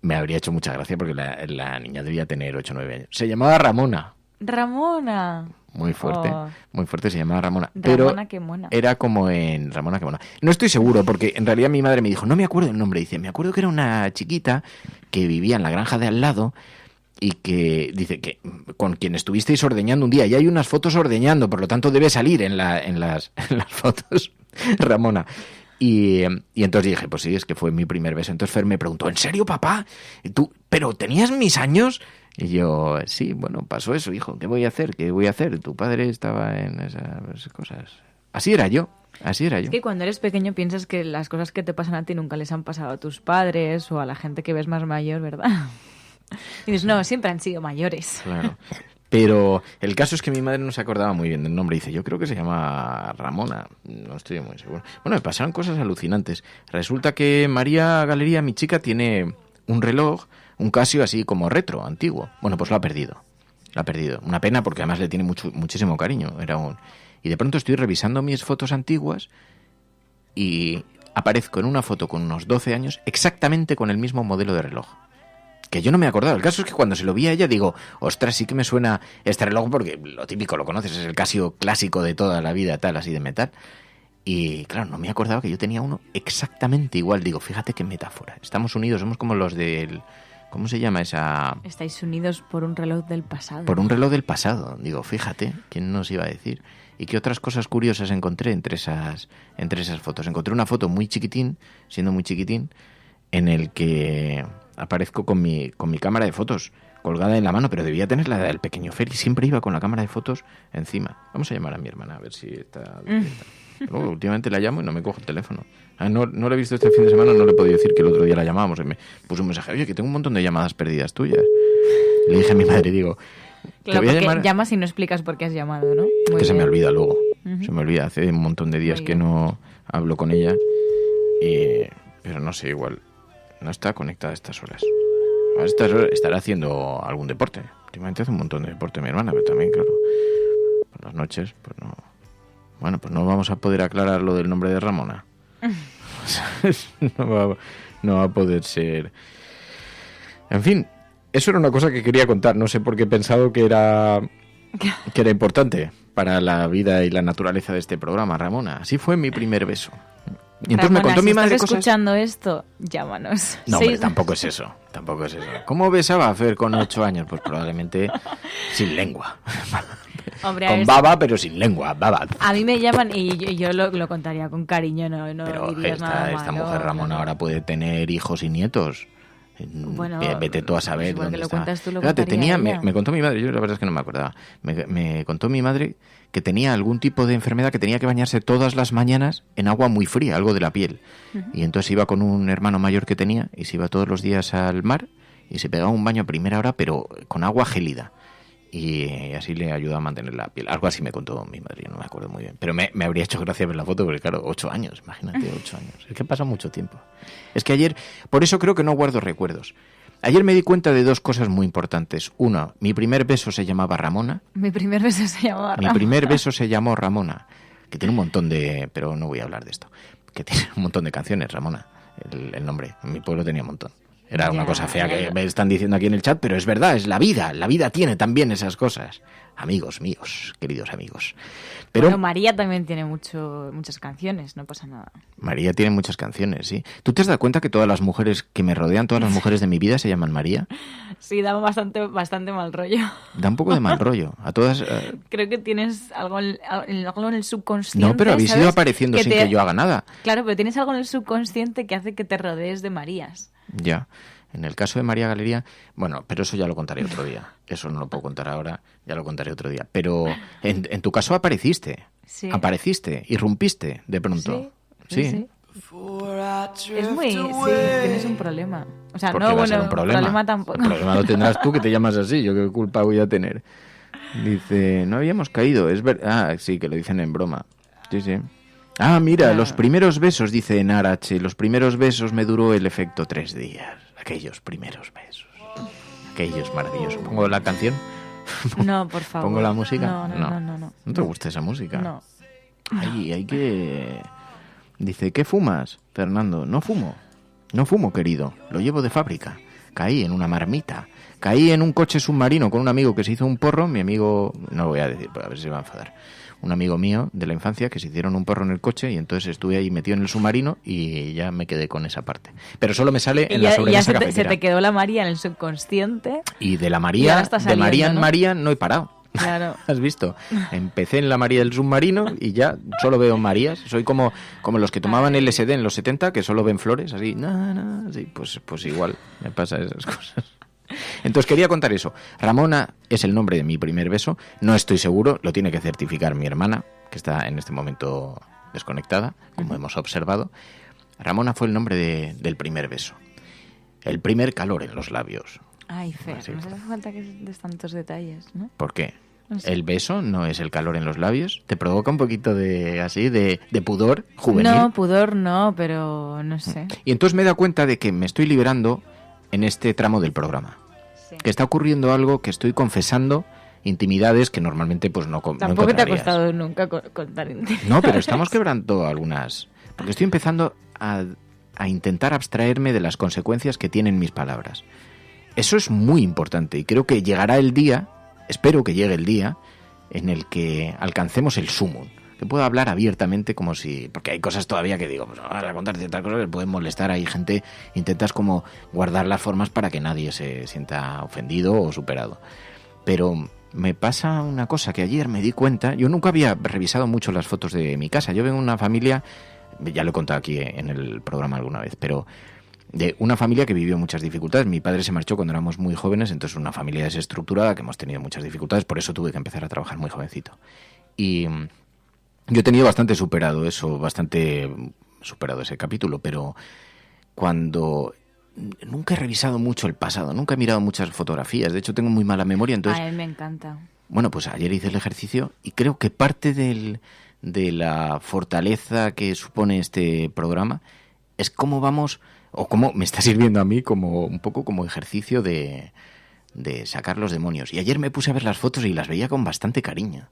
Me habría hecho mucha gracia porque la niña debía tener 8 o 9 años. Se llamaba Ramona. Ramona. Muy fuerte, muy fuerte, se llamaba Ramona. Ramona, pero qué mona. Era como en Ramona, qué mona. No estoy seguro porque en realidad mi madre me dijo, no me acuerdo el nombre. Dice, me acuerdo que era una chiquita que vivía en la granja de al lado y que dice que con quien estuvisteis ordeñando un día, y hay unas fotos ordeñando, por lo tanto debe salir en las fotos Ramona. Y entonces dije, pues sí, es que fue mi primer beso. Entonces Fer me preguntó, ¿en serio, papá? ¿Tú, pero tenías mis años? Y yo, sí, bueno, pasó eso, hijo, ¿qué voy a hacer? Tu padre estaba en esas cosas. Así era yo. Es que cuando eres pequeño piensas que las cosas que te pasan a ti nunca les han pasado a tus padres o a la gente que ves más mayor, ¿verdad? Y dices, no, siempre han sido mayores. Claro. Pero el caso es que mi madre no se acordaba muy bien del nombre. Dice, yo creo que se llama Ramona. No estoy muy seguro. Bueno, me pasaron cosas alucinantes. Resulta que María Galería, mi chica, tiene un reloj, un Casio así como retro, antiguo. Bueno, pues lo ha perdido. Una pena porque además le tiene muchísimo cariño. Y de pronto estoy revisando mis fotos antiguas y aparezco en una foto con unos 12 años exactamente con el mismo modelo de reloj. Que yo no me acordaba. El caso es que cuando se lo vi a ella digo, ostras, sí que me suena este reloj porque lo típico lo conoces, es el Casio clásico de toda la vida, tal, así de metal. Y claro, no me acordaba que yo tenía uno exactamente igual. Digo, fíjate qué metáfora. Estamos unidos, somos como los del... ¿Cómo se llama esa...? Estáis unidos por un reloj del pasado. Por un reloj del pasado. Digo, fíjate, ¿quién nos iba a decir? ¿Y qué otras cosas curiosas encontré entre esas fotos? Encontré una foto muy chiquitín, siendo muy chiquitín, en el que aparezco con mi cámara de fotos colgada en la mano, pero debía tener la del pequeño Fer y siempre iba con la cámara de fotos encima. Vamos a llamar a mi hermana a ver si está... Pero últimamente la llamo y no me cojo el teléfono. No la he visto este fin de semana, no le he podido decir que el otro día la llamábamos. Y me puso un mensaje, oye, que tengo un montón de llamadas perdidas tuyas. Le dije a mi madre, digo... Claro, porque llamas y no explicas por qué has llamado, ¿no? Se me olvida luego. Se me olvida, hace un montón de días que no hablo con ella Pero no sé, igual no está conectada a estas horas. A estas horas estará haciendo algún deporte. Últimamente hace un montón de deporte mi hermana, pero también, claro, por las noches, pues no. Bueno, pues no vamos a poder aclarar lo del nombre de Ramona. No va a poder ser. En fin, eso era una cosa que quería contar. No sé por qué he pensado que era importante para la vida y la naturaleza de este programa, Ramona. Así fue mi primer beso. Y entonces Ramona, me contó si mi madre estás cosas. escuchando esto, llámanos. No, Sí. hombre, tampoco es eso. ¿Cómo besaba a Fer con 8 años? Pues probablemente sin lengua. Hombre, Con baba, pero sin lengua. Baba. a mí me llaman y yo lo contaría con cariño, no Pero dirías nada esta malo, mujer Ramona ahora puede tener hijos y nietos. Bueno, Vete tú a saber igual dónde que lo está. cuentas tú, lo Fíjate, contaría ella. me contó mi madre, yo la verdad es que no me acordaba. Me contó mi madre que tenía algún tipo de enfermedad que tenía que bañarse todas las mañanas en agua muy fría, algo de la piel. Y entonces iba con un hermano mayor que tenía y se iba todos los días al mar y se pegaba un baño a primera hora, pero con agua gélida. Y así le ayudaba a mantener la piel. Algo así me contó mi madre, no me acuerdo muy bien. Pero me habría hecho gracia ver la foto porque, claro, 8 años, imagínate, 8 años. Es que pasa mucho tiempo. Es que ayer, por eso creo que no guardo recuerdos. Ayer me di cuenta de 2 cosas muy importantes. Uno, mi primer beso se llamaba Ramona. Mi primer beso se llamaba Ramona. Mi primer beso se llamó Ramona, que tiene un montón de... Pero no voy a hablar de esto. Que tiene un montón de canciones, Ramona, el nombre. En mi pueblo tenía un montón. Era una cosa fea que me están diciendo aquí en el chat, pero es verdad, es la vida. La vida tiene también esas cosas. Amigos míos, queridos amigos. Pero Bueno, María también tiene muchas canciones, no pasa nada. María tiene muchas canciones, sí. ¿Tú te has dado cuenta que todas las mujeres que me rodean, todas las mujeres de mi vida se llaman María? Sí, da bastante mal rollo. Da un poco de mal rollo. A todas... Creo que tienes algo en el subconsciente. No, pero habéis ¿sabes? ido apareciendo sin que yo haga nada. Claro, pero tienes algo en el subconsciente que hace que te rodees de Marías. Ya. En el caso de María Galería, bueno, pero eso ya lo contaré otro día. Eso no lo puedo contar ahora, ya lo contaré otro día. Pero en tu caso apareciste. Sí. Apareciste, irrumpiste de pronto. Sí. Es muy... Sí, tienes un problema. O sea, ¿Por no, qué va a ser bueno, un problema tampoco. El problema lo tendrás tú, que te llamas así. Yo qué culpa voy a tener. Dice, no habíamos caído. Es verdad. Ah, sí, que lo dicen en broma. Sí, sí. Ah, mira, los primeros besos, dice Narache. Los primeros besos me duró el efecto 3 días. Aquellos primeros besos. Aquellos maravillosos. ¿Pongo la canción? No, por favor. ¿Pongo la música? No. ¿No te gusta esa música? No. Ay, hay que... Dice, ¿qué fumas, Fernando? No fumo, querido. Lo llevo de fábrica. Caí en una marmita. Caí en un coche submarino con un amigo que se hizo un porro. Mi amigo... No lo voy a decir, a ver si se va a enfadar. Un amigo mío de la infancia que se hicieron un porro en el coche y entonces estuve ahí metido en el submarino y ya me quedé con esa parte. Pero solo me sale en la sobremesa ya cafetera. se te quedó la María en el subconsciente. Y de la Y María, ahora está saliendo, de María en ¿no? María no he parado. Claro. ¿Has visto? Empecé en la María del submarino y ya solo veo Marías. Soy como los que tomaban LSD en los 70, que solo ven flores, así. Así, pues igual me pasa esas cosas. Entonces quería contar eso. Ramona es el nombre de mi primer beso. No estoy seguro, lo tiene que certificar mi hermana, que está en este momento desconectada, como hemos observado. Ramona fue el nombre del primer beso. El primer calor en los labios. Ay, Fer, no hace falta que des tantos detalles, ¿no? ¿Por qué? No sé. ¿El beso no es el calor en los labios? ¿Te provoca un poquito de pudor juvenil? No, pudor no, pero no sé. Y entonces me he dado cuenta de que me estoy liberando en este tramo del programa. Sí. Que está ocurriendo algo, que estoy confesando intimidades que normalmente pues no Tampoco te ha encontrarías. costado nunca contar intimidades. No, pero estamos quebrando algunas. Porque estoy empezando a intentar abstraerme de las consecuencias que tienen mis palabras. Eso es muy importante y creo que llegará el día, espero que llegue el día, en el que alcancemos el sumum. Que pueda hablar abiertamente como si... Porque hay cosas todavía que digo, pues ahora contar ciertas cosas que pueden molestar. Hay gente, intentas como guardar las formas para que nadie se sienta ofendido o superado. Pero me pasa una cosa que ayer me di cuenta. Yo nunca había revisado mucho las fotos de mi casa. Yo vengo de una familia, ya lo he contado aquí en el programa alguna vez, pero de una familia que vivió muchas dificultades. Mi padre se marchó cuando éramos muy jóvenes, entonces una familia desestructurada que hemos tenido muchas dificultades, por eso tuve que empezar a trabajar muy jovencito. Y yo he tenido bastante superado ese capítulo, pero cuando... Nunca he revisado mucho el pasado, nunca he mirado muchas fotografías, de hecho tengo muy mala memoria, entonces... A él me encanta. Bueno, pues ayer hice el ejercicio y creo que parte de la fortaleza que supone este programa es cómo vamos, o cómo me está sirviendo a mí como un poco como ejercicio de sacar los demonios. Y ayer me puse a ver las fotos y las veía con bastante cariño.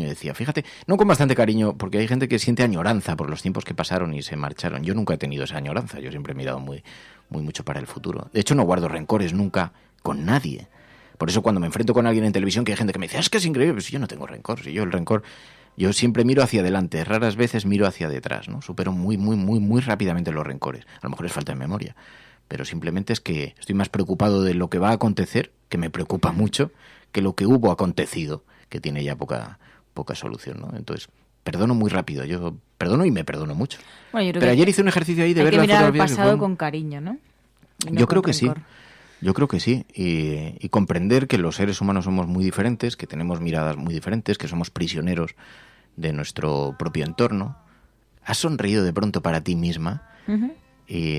Decía, fíjate, no con bastante cariño, porque hay gente que siente añoranza por los tiempos que pasaron y se marcharon. Yo nunca he tenido esa añoranza, yo siempre he mirado muy mucho para el futuro. De hecho, no guardo rencores nunca con nadie. Por eso cuando me enfrento con alguien en televisión, que hay gente que me dice, es que es increíble, pues yo no tengo rencor. Si yo el rencor, yo siempre miro hacia adelante, raras veces miro hacia detrás, ¿no? Supero muy rápidamente los rencores. A lo mejor es falta de memoria. Pero simplemente es que estoy más preocupado de lo que va a acontecer, que me preocupa mucho, que lo que hubo acontecido, que tiene ya poca solución, ¿no? Entonces, perdono muy rápido. Yo perdono y me perdono mucho. Bueno, yo creo pero que ayer hice un ejercicio ahí de ver la fotografía. Hay que mirar al fotografía pasado con cariño, ¿no? Yo creo que sí. Yo creo que sí. Y comprender que los seres humanos somos muy diferentes, que tenemos miradas muy diferentes, que somos prisioneros de nuestro propio entorno. ¿Has sonreído de pronto para ti misma? Uh-huh. Y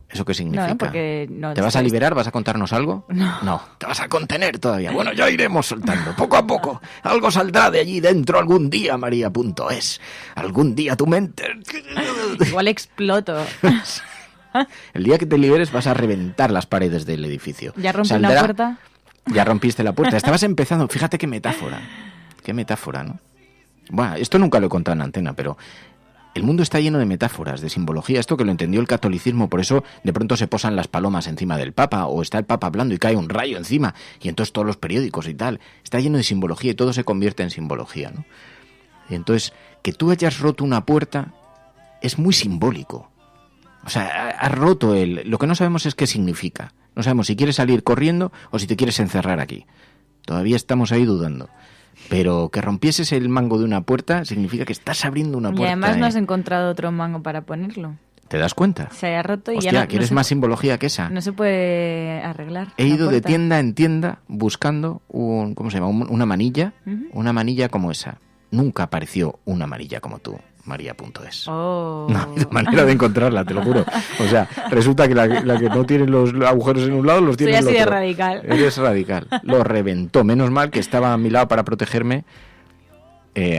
¿eso qué significa? No, porque no, ¿te vas a liberar? ¿Vas a contarnos algo? No, te vas a contener todavía. Bueno, ya iremos soltando, poco a poco. Algo saldrá de allí dentro algún día, María.es. Algún día tu mente... Igual exploto. El día que te liberes vas a reventar las paredes del edificio. ¿Ya rompí una puerta? Ya rompiste la puerta. Estabas empezando. Fíjate qué metáfora. Qué metáfora, ¿no? Bueno, esto nunca lo he contado en antena, pero... El mundo está lleno de metáforas, de simbología, esto que lo entendió el catolicismo, por eso de pronto se posan las palomas encima del Papa, o está el Papa hablando y cae un rayo encima, y entonces todos los periódicos y tal, está lleno de simbología y todo se convierte en simbología, ¿no? Y entonces, que tú hayas roto una puerta es muy simbólico. O sea, has roto lo que no sabemos es qué significa. No sabemos si quieres salir corriendo o si te quieres encerrar aquí. Todavía estamos ahí dudando. Pero que rompieses el mango de una puerta significa que estás abriendo una puerta. Y además no has encontrado otro mango para ponerlo. ¿Te das cuenta? Se ha roto y hostia, ya no... ¿quieres más simbología que esa? No se puede arreglar. He ido de tienda en tienda buscando una manilla, una manilla como esa. Nunca apareció una manilla como tú, María.es. Oh. No ha habido manera de encontrarla, te lo juro. O sea, resulta que la que no tiene los agujeros en un lado los tiene en el otro. Soy así de radical. Eres radical. Lo reventó. Menos mal que estaba a mi lado para protegerme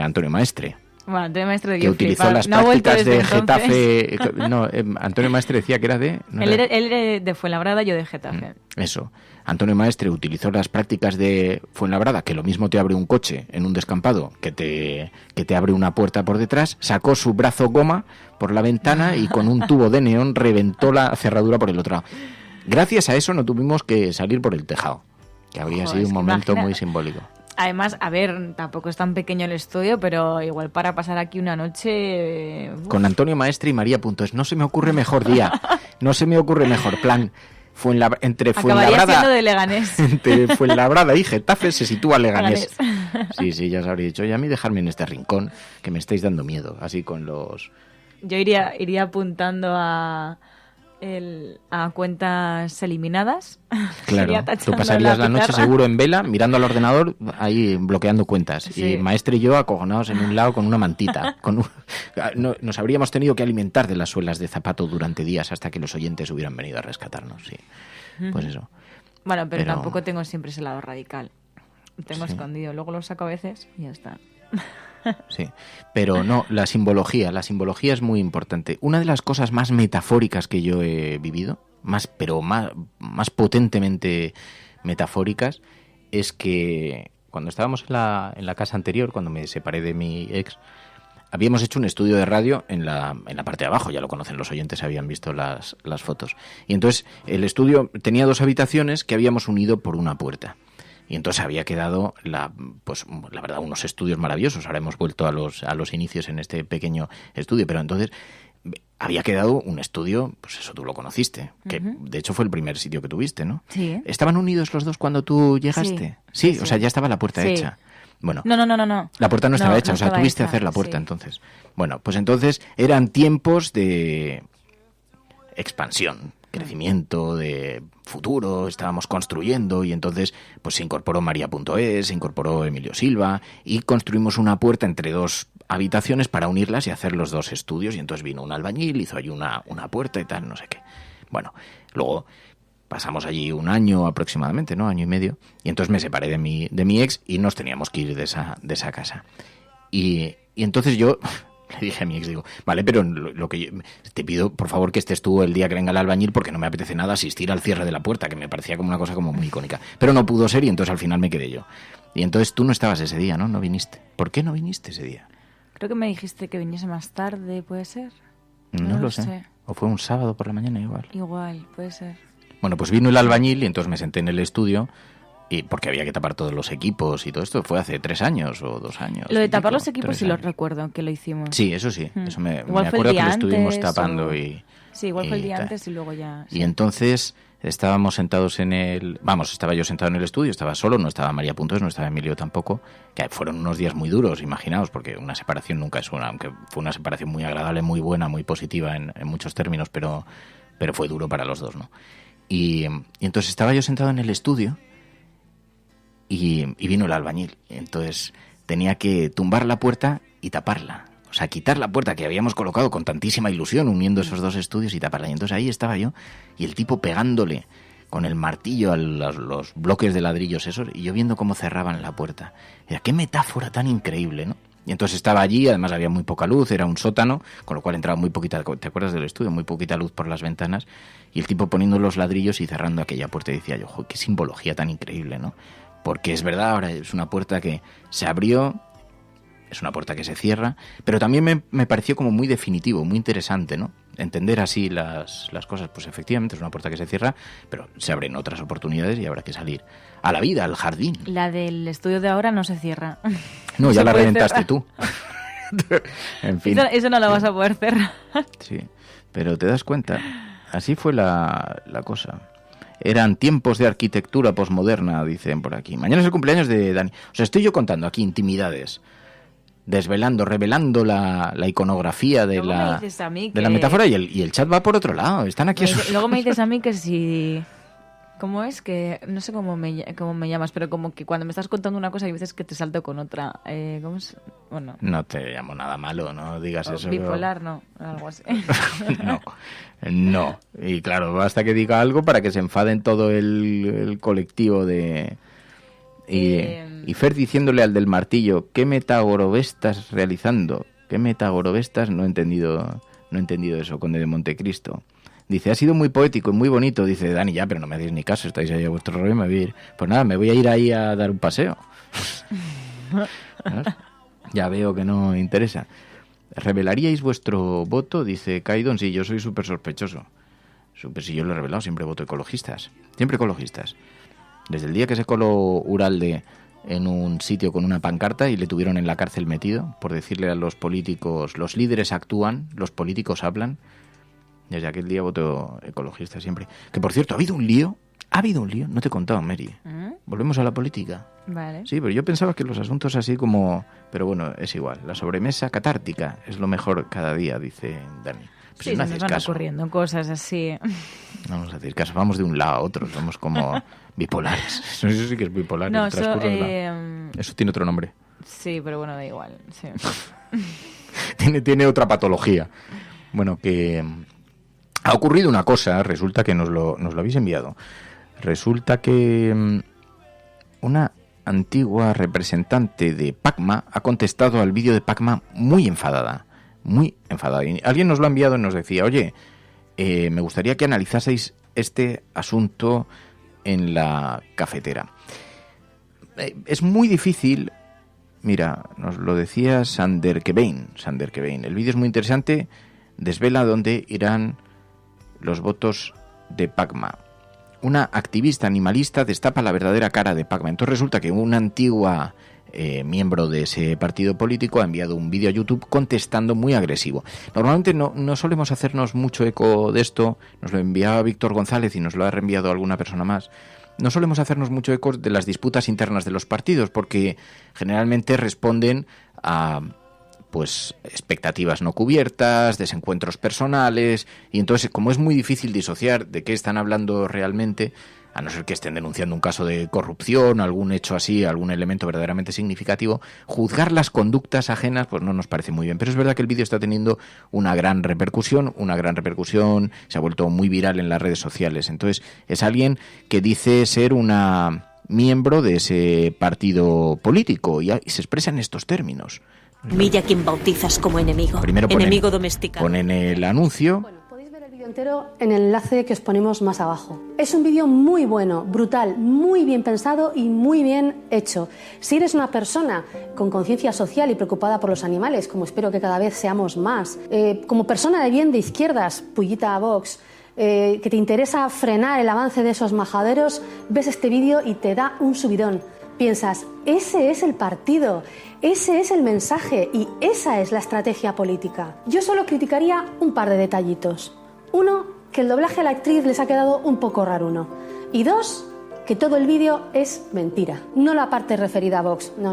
Antonio Maestre. Bueno, Antonio Maestre que utilizó las prácticas de Getafe. No, Antonio Maestre decía que era de... No él era de Fuenlabrada, yo de Getafe. Eso. Antonio Maestre utilizó las prácticas de Fuenlabrada, que lo mismo te abre un coche en un descampado que te abre una puerta por detrás, sacó su brazo goma por la ventana y con un tubo de neón reventó la cerradura por el otro lado. Gracias a eso no tuvimos que salir por el tejado, que habría sido un momento muy simbólico. Además, a ver, tampoco es tan pequeño el estudio, pero igual para pasar aquí una noche... Con Antonio Maestre y María.es. No se me ocurre mejor día. No se me ocurre mejor plan. Entre Fuenlabrada y Getafe se sitúa Leganés. Sí, ya os habría dicho. Y a mí dejarme en este rincón, que me estáis dando miedo. Así con los... Yo iría apuntando a cuentas eliminadas. Claro, tú pasarías la noche seguro en vela, mirando al ordenador, ahí bloqueando cuentas. Sí. Y Maestre y yo acojonados en un lado con una mantita. Nos habríamos tenido que alimentar de las suelas de zapato durante días hasta que los oyentes hubieran venido a rescatarnos. Sí. Pues eso. Bueno, pero tampoco tengo siempre ese lado radical. Tengo escondido, luego lo saco a veces y ya está. Sí, pero no, la simbología es muy importante. Una de las cosas más metafóricas que yo he vivido, más potentemente metafóricas, es que cuando estábamos en la casa anterior, cuando me separé de mi ex, habíamos hecho un estudio de radio en la parte de abajo, ya lo conocen los oyentes, habían visto las fotos. Y entonces el estudio tenía 2 habitaciones que habíamos unido por una puerta. Y entonces había quedado, la verdad, unos estudios maravillosos. Ahora hemos vuelto a los inicios en este pequeño estudio, pero entonces había quedado un estudio, pues eso tú lo conociste, que de hecho fue el primer sitio que tuviste, ¿no? Sí. ¿Estaban unidos los dos cuando tú llegaste? Sí, o sea, ya estaba la puerta hecha. Bueno, no. La puerta no estaba hecha, o sea, tuviste que hacer la puerta entonces. Bueno, pues entonces eran tiempos de expansión, crecimiento, de futuro, estábamos construyendo y entonces pues se incorporó María.es, se incorporó Emilio Silva y construimos una puerta entre 2 habitaciones para unirlas y hacer los 2 estudios y entonces vino un albañil, hizo allí una puerta y tal, no sé qué. Bueno, luego pasamos allí un año aproximadamente, ¿no? Año y medio, y entonces me separé de mi ex y nos teníamos que ir de esa casa. Y entonces yo... Le dije a mi ex, digo, vale, pero lo que te pido, por favor, que estés tú el día que venga el albañil, porque no me apetece nada asistir al cierre de la puerta, que me parecía como una cosa como muy icónica. Pero no pudo ser y entonces al final me quedé yo. Y entonces tú no estabas ese día, ¿no? No viniste. ¿Por qué no viniste ese día? Creo que me dijiste que viniese más tarde, ¿puede ser? No lo sé. O fue un sábado por la mañana igual. Igual, puede ser. Bueno, pues vino el albañil y entonces me senté en el estudio, y porque había que tapar todos los equipos y todo esto. Fue hace 3 años o 2 años. Lo de tapar los equipos sí lo recuerdo, que lo hicimos. Sí, eso sí. Eso me acuerdo que lo estuvimos tapando. Sí, igual fue el día antes y luego ya... Sí. Y entonces estábamos sentados estaba yo sentado en el estudio, estaba solo, no estaba María Puntos, no estaba Emilio tampoco, que fueron unos días muy duros, imaginaos, porque una separación nunca es una, aunque fue una separación muy agradable, muy buena, muy positiva en muchos términos, pero fue duro para los dos, ¿no? Y entonces estaba yo sentado en el estudio y vino el albañil. Entonces tenía que tumbar la puerta y taparla. O sea, quitar la puerta que habíamos colocado con tantísima ilusión, uniendo esos 2 estudios y taparla. Y entonces ahí estaba yo y el tipo pegándole con el martillo a los bloques de ladrillos esos y yo viendo cómo cerraban la puerta. Era, qué metáfora tan increíble, ¿no? Y entonces estaba allí, además había muy poca luz, era un sótano, con lo cual entraba muy poquita, ¿te acuerdas del estudio? Muy poquita luz por las ventanas, y el tipo poniendo los ladrillos y cerrando aquella puerta, y decía yo, qué simbología tan increíble, ¿no? Porque es verdad, ahora es una puerta que se abrió, es una puerta que se cierra, pero también me pareció como muy definitivo, muy interesante, ¿no? Entender así las cosas, pues efectivamente es una puerta que se cierra, pero se abren otras oportunidades y habrá que salir a la vida, al jardín. La del estudio de ahora no se cierra. No, ya la reventaste tú. En fin. Eso no lo vas a poder cerrar. Sí, pero te das cuenta, así fue la cosa. Eran tiempos de arquitectura posmoderna, dicen por aquí. Mañana es el cumpleaños de Dani. O sea, estoy yo contando aquí intimidades, revelando la iconografía de la metáfora, y el chat va por otro lado. Están aquí. Luego me dices a mí que si... ¿Cómo es? Que no sé cómo me llamas, pero como que cuando me estás contando una cosa hay veces que te salto con otra. ¿Cómo es? Bueno. No te llamo nada malo, no digas eso. Bipolar, no, algo así. No. Y claro, basta que diga algo para que se enfaden todo el colectivo de... Y Fer diciéndole al del martillo, ¿qué metagorobe estás realizando? ¿Qué metagorobe estás? No he entendido eso, Conde de Montecristo. Dice, ha sido muy poético y muy bonito. Dice, Dani, ya, pero no me hacéis ni caso, estáis ahí a vuestro rollo, me voy a ir. Pues nada, me voy a ir ahí a dar un paseo. Ya veo que no interesa. ¿Revelaríais vuestro voto? Dice Kaidon, sí, yo soy súper sospechoso. Si yo lo he revelado, siempre voto ecologistas. Siempre ecologistas. Desde el día que se coló Uralde en un sitio con una pancarta y le tuvieron en la cárcel metido por decirle a los políticos, los líderes actúan, los políticos hablan. Desde aquel día voto ecologista siempre. Que por cierto, ¿ha habido un lío? No te he contado, Mary. Volvemos a la política. Vale. Sí, pero yo pensaba que los asuntos así como... Pero bueno, es igual. La sobremesa catártica es lo mejor cada día, dice Dani. Pues sí, no se nos van ocurriendo cosas así. No vamos a hacer caso, vamos de un lado a otro, somos como bipolares. Eso sí que es bipolar. No, eso tiene otro nombre. Sí, pero bueno, da igual. Sí. tiene otra patología. Bueno, que ha ocurrido una cosa, resulta que nos lo habéis enviado. Resulta que una antigua representante de Pacma ha contestado al vídeo de Pacma muy enfadada. Y alguien nos lo ha enviado y nos decía, oye, me gustaría que analizaseis este asunto en la cafetera. Es muy difícil, mira, nos lo decía Sander Kebein. El vídeo es muy interesante, desvela dónde irán los votos de Pacma. Una activista animalista destapa la verdadera cara de Pacma. Entonces resulta que una antigua miembro de ese partido político ha enviado un vídeo a YouTube contestando muy agresivo. Normalmente no solemos hacernos mucho eco de esto, nos lo enviaba Víctor González y nos lo ha reenviado alguna persona más. No solemos hacernos mucho eco de las disputas internas de los partidos porque generalmente responden a pues expectativas no cubiertas, desencuentros personales, y entonces como es muy difícil disociar de qué están hablando realmente, a no ser que estén denunciando un caso de corrupción, algún hecho así, algún elemento verdaderamente significativo, juzgar las conductas ajenas pues no nos parece muy bien. Pero es verdad que el vídeo está teniendo una gran repercusión, se ha vuelto muy viral en las redes sociales. Entonces es alguien que dice ser una miembro de ese partido político y se expresa en estos términos. Milla quien bautizas como enemigo. Primero enemigo domesticado. Ponen el anuncio. Podéis ver el vídeo entero en el enlace que os ponemos más abajo. Es un vídeo muy bueno, brutal, muy bien pensado y muy bien hecho. Si eres una persona con conciencia social y preocupada por los animales, como espero que cada vez seamos más, como persona de bien de izquierdas, pullita a Vox, que te interesa frenar el avance de esos majaderos, ves este vídeo y te da un subidón. Piensas, ese es el partido, ese es el mensaje y esa es la estrategia política. Yo solo criticaría un par de detallitos. Uno, que el doblaje a la actriz les ha quedado un poco raruno. Y dos, que todo el vídeo es mentira. No la parte referida a Vox, no.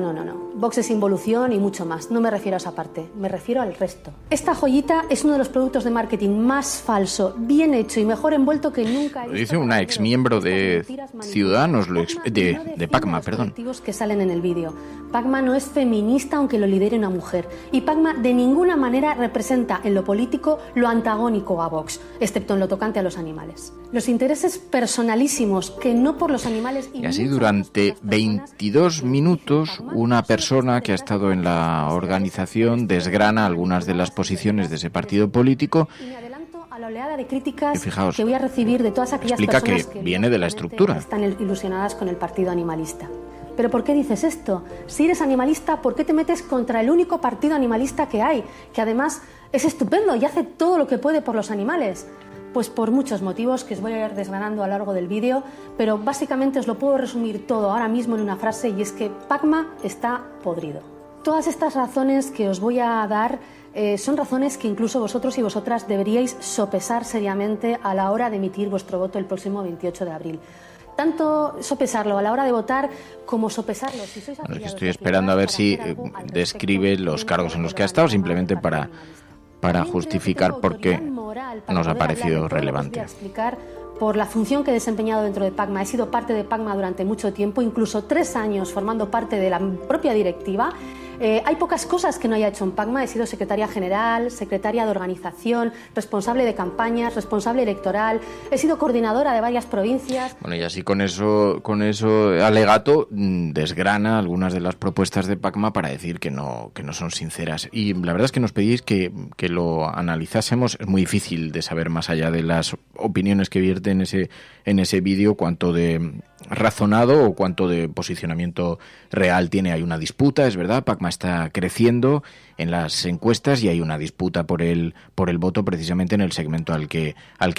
Vox es involución y mucho más. No me refiero a esa parte, me refiero al resto. Esta joyita es uno de los productos de marketing más falso, bien hecho y mejor envuelto que nunca he visto. Lo dice una exmiembro de Ciudadanos, de PACMA, perdón. Que salen en el vídeo. PACMA no es feminista aunque lo lidere una mujer. Y PACMA de ninguna manera representa en lo político lo antagónico a Vox, excepto en lo tocante a los animales. Los intereses personalísimos que no por los animales... Y así durante 22 minutos una persona que ha estado en la organización desgrana algunas de las posiciones de ese partido político. Y me adelanto a la oleada de críticas fijaos, que voy a recibir de todas aquellas explica personas que viene de la estructura. Están ilusionadas con el partido animalista. ¿Pero por qué dices esto? Si eres animalista, ¿por qué te metes contra el único partido animalista que hay? Que además es estupendo y hace todo lo que puede por los animales. Pues por muchos motivos que os voy a ir desgranando a lo largo del vídeo, pero básicamente os lo puedo resumir todo ahora mismo en una frase y es que PACMA está podrido. Todas estas razones que os voy a dar son razones que incluso vosotros y vosotras deberíais sopesar seriamente a la hora de emitir vuestro voto el próximo 28 de abril. Tanto sopesarlo a la hora de votar como sopesarlo si sois afiliados. Estoy esperando a ver si describe los cargos en los que ha estado, simplemente para justificar por qué nos ha parecido relevante. Voy a explicar por la función que he desempeñado dentro de PACMA. He sido parte de PACMA durante mucho tiempo, incluso 3 años formando parte de la propia directiva. Hay pocas cosas que no haya hecho en PACMA. He sido secretaria general, secretaria de organización, responsable de campañas, responsable electoral. He sido coordinadora de varias provincias. Bueno, y así con eso alegato desgrana algunas de las propuestas de PACMA para decir que no son sinceras. Y la verdad es que nos pedís que lo analizásemos. Es muy difícil de saber más allá de las opiniones que vierte en ese vídeo cuánto de razonado o cuánto de posicionamiento real tiene. Hay una disputa, es verdad, PACMA está creciendo en las encuestas y hay una disputa por el voto precisamente en el segmento al que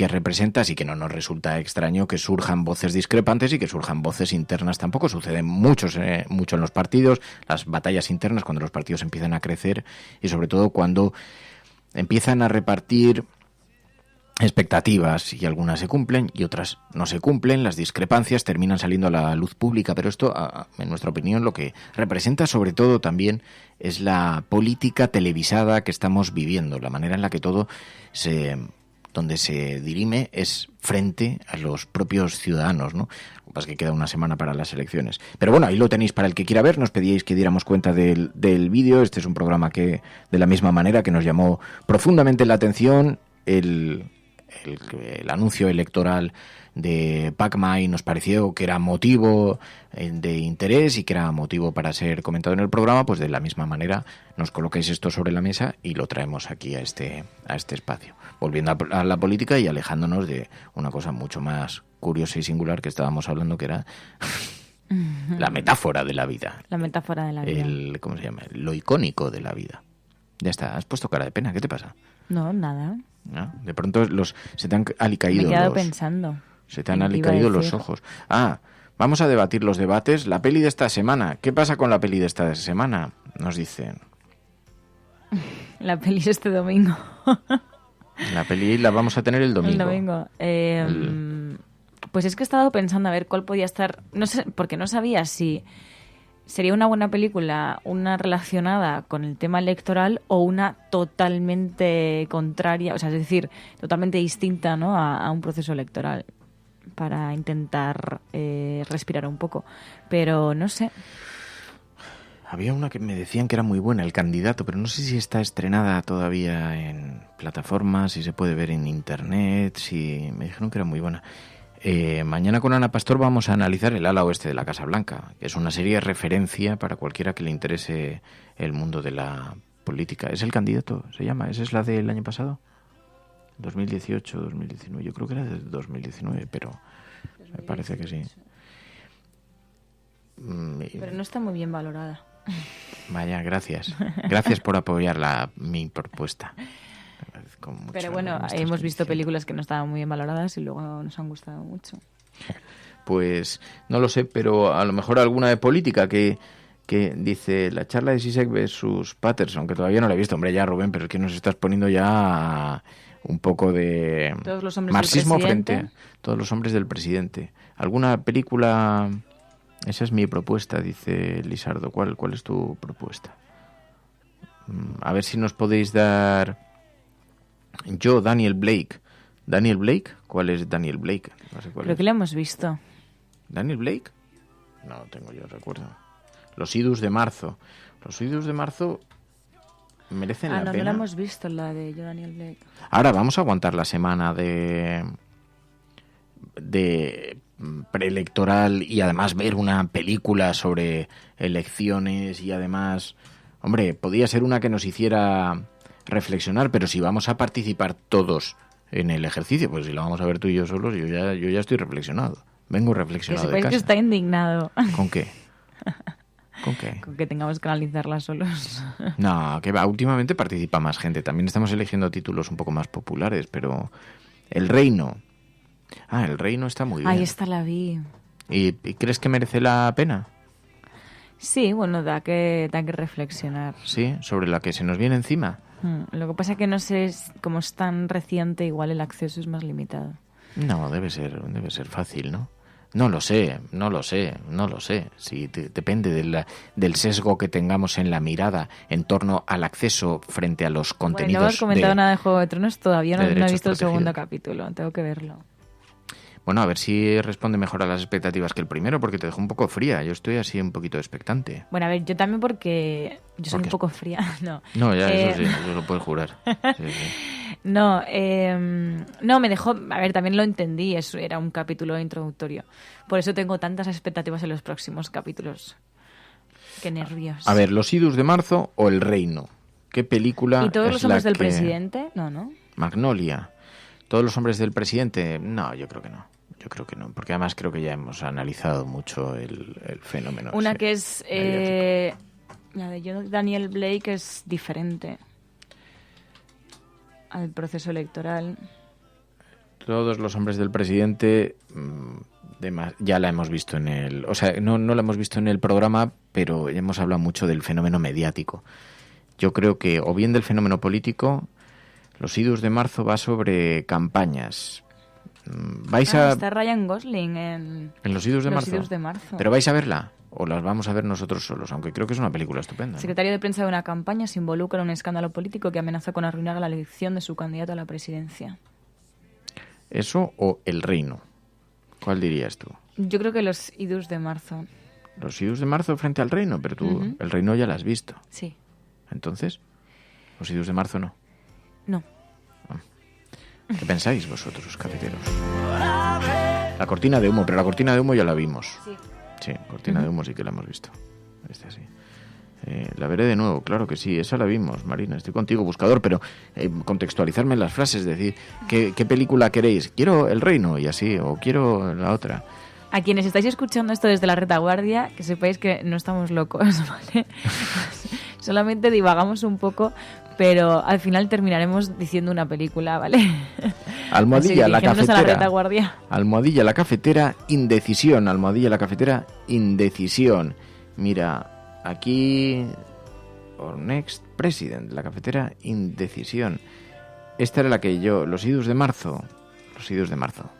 representa, así que no nos resulta extraño que surjan voces discrepantes y que surjan voces internas. Tampoco sucede mucho en los partidos, las batallas internas cuando los partidos empiezan a crecer y sobre todo cuando empiezan a repartir expectativas y algunas se cumplen y otras no se cumplen, las discrepancias terminan saliendo a la luz pública, pero esto, en nuestra opinión, lo que representa sobre todo también es la política televisada que estamos viviendo, la manera en la que todo donde se dirime es frente a los propios ciudadanos, ¿no? Lo que pasa es que queda una semana para las elecciones. Pero bueno, ahí lo tenéis para el que quiera ver. Nos pedíais que diéramos cuenta del vídeo. Este es un programa que, de la misma manera, que nos llamó profundamente la atención el anuncio electoral de PACMA y nos pareció que era motivo de interés y que era motivo para ser comentado en el programa, pues de la misma manera nos colocáis esto sobre la mesa y lo traemos aquí a este espacio, volviendo a la política y alejándonos de una cosa mucho más curiosa y singular que estábamos hablando, que era la metáfora de la vida. La metáfora de la vida. ¿Cómo se llama? Lo icónico de la vida. Ya está, has puesto cara de pena, ¿qué te pasa? No, nada. ¿No? De pronto se te han alicaído. Me he quedado pensando. Se te han alicaído los ojos. Vamos a debatir los debates. La peli de esta semana. ¿Qué pasa con la peli de esta semana? Nos dicen. La peli es este domingo. La peli la vamos a tener el domingo. El domingo. Pues es que he estado pensando a ver cuál podía estar. No sé, porque no sabía si sería una buena película, una relacionada con el tema electoral o una totalmente contraria, o sea, es decir, totalmente distinta, ¿no?, a un proceso electoral, para intentar respirar un poco. Pero no sé. Había una que me decían que era muy buena, El Candidato, pero no sé si está estrenada todavía en plataformas, si se puede ver en internet, si me dijeron que era muy buena. Mañana con Ana Pastor vamos a analizar El ala oeste de la Casa Blanca, que es una serie de referencia para cualquiera que le interese el mundo de la política. ¿Es El candidato? ¿Se llama? ¿Esa es la del año pasado? 2018, 2019. Yo creo que era de 2019, pero me parece que sí. Pero no está muy bien valorada. Vaya, gracias. Gracias por apoyar mi propuesta. Pero bueno, hemos visto películas que no estaban muy bien valoradas y luego nos han gustado mucho. Pues no lo sé, pero a lo mejor alguna de política que dice la charla de Zizek versus Patterson, que todavía no la he visto. Hombre, ya, Rubén, pero es que nos estás poniendo ya un poco de todos los hombres marxismo del presidente. frente a todos los hombres del presidente. ¿Alguna película? Esa es mi propuesta, dice Lisardo. ¿Cuál es tu propuesta? A ver si nos podéis dar... Yo, Daniel Blake. ¿Daniel Blake? ¿Cuál es Daniel Blake? No sé cuál Creo que lo hemos visto. ¿Daniel Blake? No tengo yo recuerdo. Los idus de marzo. Los idus de marzo merecen la pena. No la hemos visto, la de Yo, Daniel Blake. Ahora vamos a aguantar la semana de preelectoral y además ver una película sobre elecciones y además... Hombre, podía ser una que nos hiciera reflexionar, pero si vamos a participar todos en el ejercicio, pues si lo vamos a ver tú y yo solos, yo ya estoy reflexionado. Vengo reflexionado de casa. Que está indignado. ¿Con qué? ¿Con qué? Con que tengamos que analizarla solos. No, que va, últimamente participa más gente. También estamos eligiendo títulos un poco más populares, pero El Reino. El Reino está muy bien. Ahí esta la vi. ¿Y crees que merece la pena? Sí, bueno, da que reflexionar. Sí, sobre la que se nos viene encima. Lo que pasa es que no sé, como es tan reciente, igual el acceso es más limitado. No, debe ser fácil, ¿no? No lo sé. Sí, depende del sesgo que tengamos en la mirada en torno al acceso frente a los contenidos. Bueno, no has comentado nada de Juego de Tronos, todavía no he visto protegido. El segundo capítulo, tengo que verlo. Bueno, a ver si responde mejor a las expectativas que el primero, porque te dejó un poco fría. Yo estoy así un poquito expectante. Bueno, a ver, yo también porque yo soy un poco fría. No, ya, eso sí, eso lo puedes jurar. Sí. No, me dejó... A ver, también lo entendí, eso era un capítulo introductorio. Por eso tengo tantas expectativas en los próximos capítulos. Qué nervios. A ver, ¿Los idus de marzo o El Reino? ¿Qué película? ¿Y todos es los hombres del que... presidente? No. Magnolia. ¿Todos los hombres del presidente? No, yo creo que no. Porque además creo que ya hemos analizado mucho el fenómeno. Una que es... la de Daniel Blake es diferente al proceso electoral. Todos los hombres del presidente ya la hemos visto en el... O sea, no la hemos visto en el programa, pero hemos hablado mucho del fenómeno mediático. Yo creo que, o bien del fenómeno político, Los idus de marzo va sobre campañas. Está Ryan Gosling en Los idus de marzo. Idus de marzo. ¿Pero vais a verla? ¿O las vamos a ver nosotros solos? Aunque creo que es una película estupenda. El secretario de prensa de una campaña se involucra en un escándalo político que amenaza con arruinar la elección de su candidato a la presidencia. ¿Eso o El Reino? ¿Cuál dirías tú? Yo creo que Los idus de marzo. Los idus de marzo frente al Reino, pero tú El Reino ya la has visto. Sí. Entonces, Los idus de marzo no. No. ¿Qué pensáis vosotros, cafeteros? La cortina de humo, pero la cortina de humo ya la vimos. Sí, cortina de humo sí que la hemos visto. Esta sí. La veré de nuevo, claro que sí, esa la vimos, Marina, estoy contigo, buscador, pero contextualizarme en las frases, decir, ¿qué película queréis? Quiero El Reino y así, o quiero la otra. A quienes estáis escuchando esto desde la retaguardia, que sepáis que no estamos locos, ¿vale? Solamente divagamos un poco, pero al final terminaremos diciendo una película, ¿vale? Almohadilla, la cafetera. A la retaguardia. Almohadilla, la cafetera, indecisión. Almohadilla, la cafetera, indecisión. Mira, aquí... Our next president, la cafetera, indecisión. Esta era la que yo... Los idus de marzo. Los idus de marzo.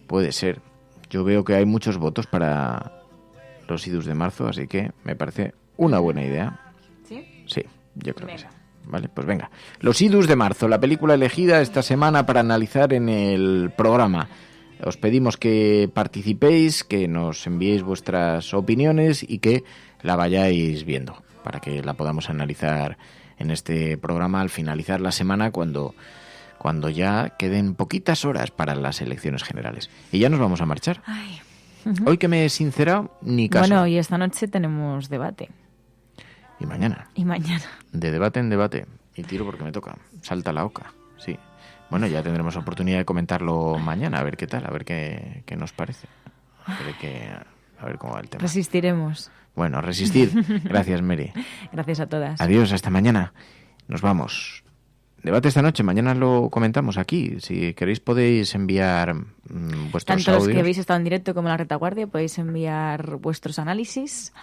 Puede ser. Yo veo que hay muchos votos para Los idus de marzo, así que me parece una buena idea. ¿Sí? Sí, yo creo que sí. Vale, pues venga. Los idus de marzo, la película elegida esta semana para analizar en el programa. Os pedimos que participéis, que nos enviéis vuestras opiniones y que la vayáis viendo para que la podamos analizar en este programa al finalizar la semana cuando cuando ya queden poquitas horas para las elecciones generales. Y ya nos vamos a marchar. Ay. Hoy que me he sincerado, ni caso. Bueno, y esta noche tenemos debate. Y mañana. Y mañana. De debate en debate. Y tiro porque me toca. Salta la oca. Sí. Bueno, ya tendremos oportunidad de comentarlo mañana, a ver qué tal, a ver qué nos parece. A ver cómo va el tema. Resistiremos. Bueno, resistir. Gracias, Mary. Gracias a todas. Adiós, hasta mañana. Nos vamos. Debate esta noche, mañana lo comentamos aquí. Si queréis podéis enviar vuestros Tanto audios. los que habéis estado en directo como en la retaguardia podéis enviar vuestros análisis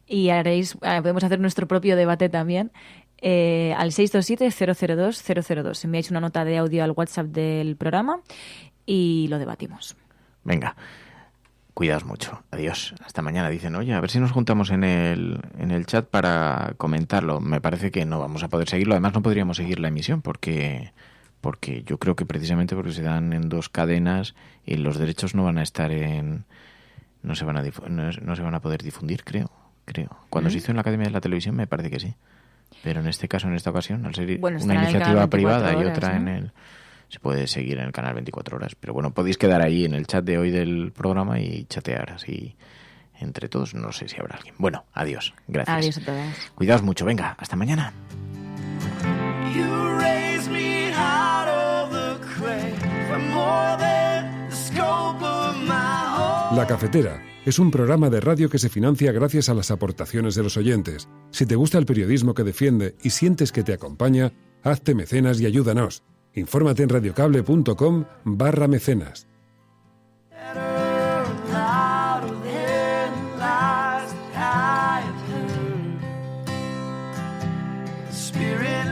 y podemos hacer nuestro propio debate también al 627-002-002. Enviáis una nota de audio al WhatsApp del programa y lo debatimos. Venga. Cuidaos mucho. Adiós. Hasta mañana. Dicen, oye, a ver si nos juntamos en el chat para comentarlo. Me parece que no vamos a poder seguirlo. Además, no podríamos seguir la emisión porque yo creo que precisamente porque se dan en dos cadenas y los derechos no van a estar no se van a poder difundir, creo. Cuando se hizo en la Academia de la Televisión me parece que sí. Pero en este caso, en esta ocasión, al ser una iniciativa privada y otra, ¿no? Se puede seguir en el canal 24 horas. Pero bueno, podéis quedar ahí en el chat de hoy del programa y chatear así entre todos. No sé si habrá alguien. Bueno, adiós. Gracias. Adiós a todas. Cuidaos mucho. Venga, hasta mañana. La Cafetera es un programa de radio que se financia gracias a las aportaciones de los oyentes. Si te gusta el periodismo que defiende y sientes que te acompaña, hazte mecenas y ayúdanos. Infórmate en radiocable.com/mecenas. Spirit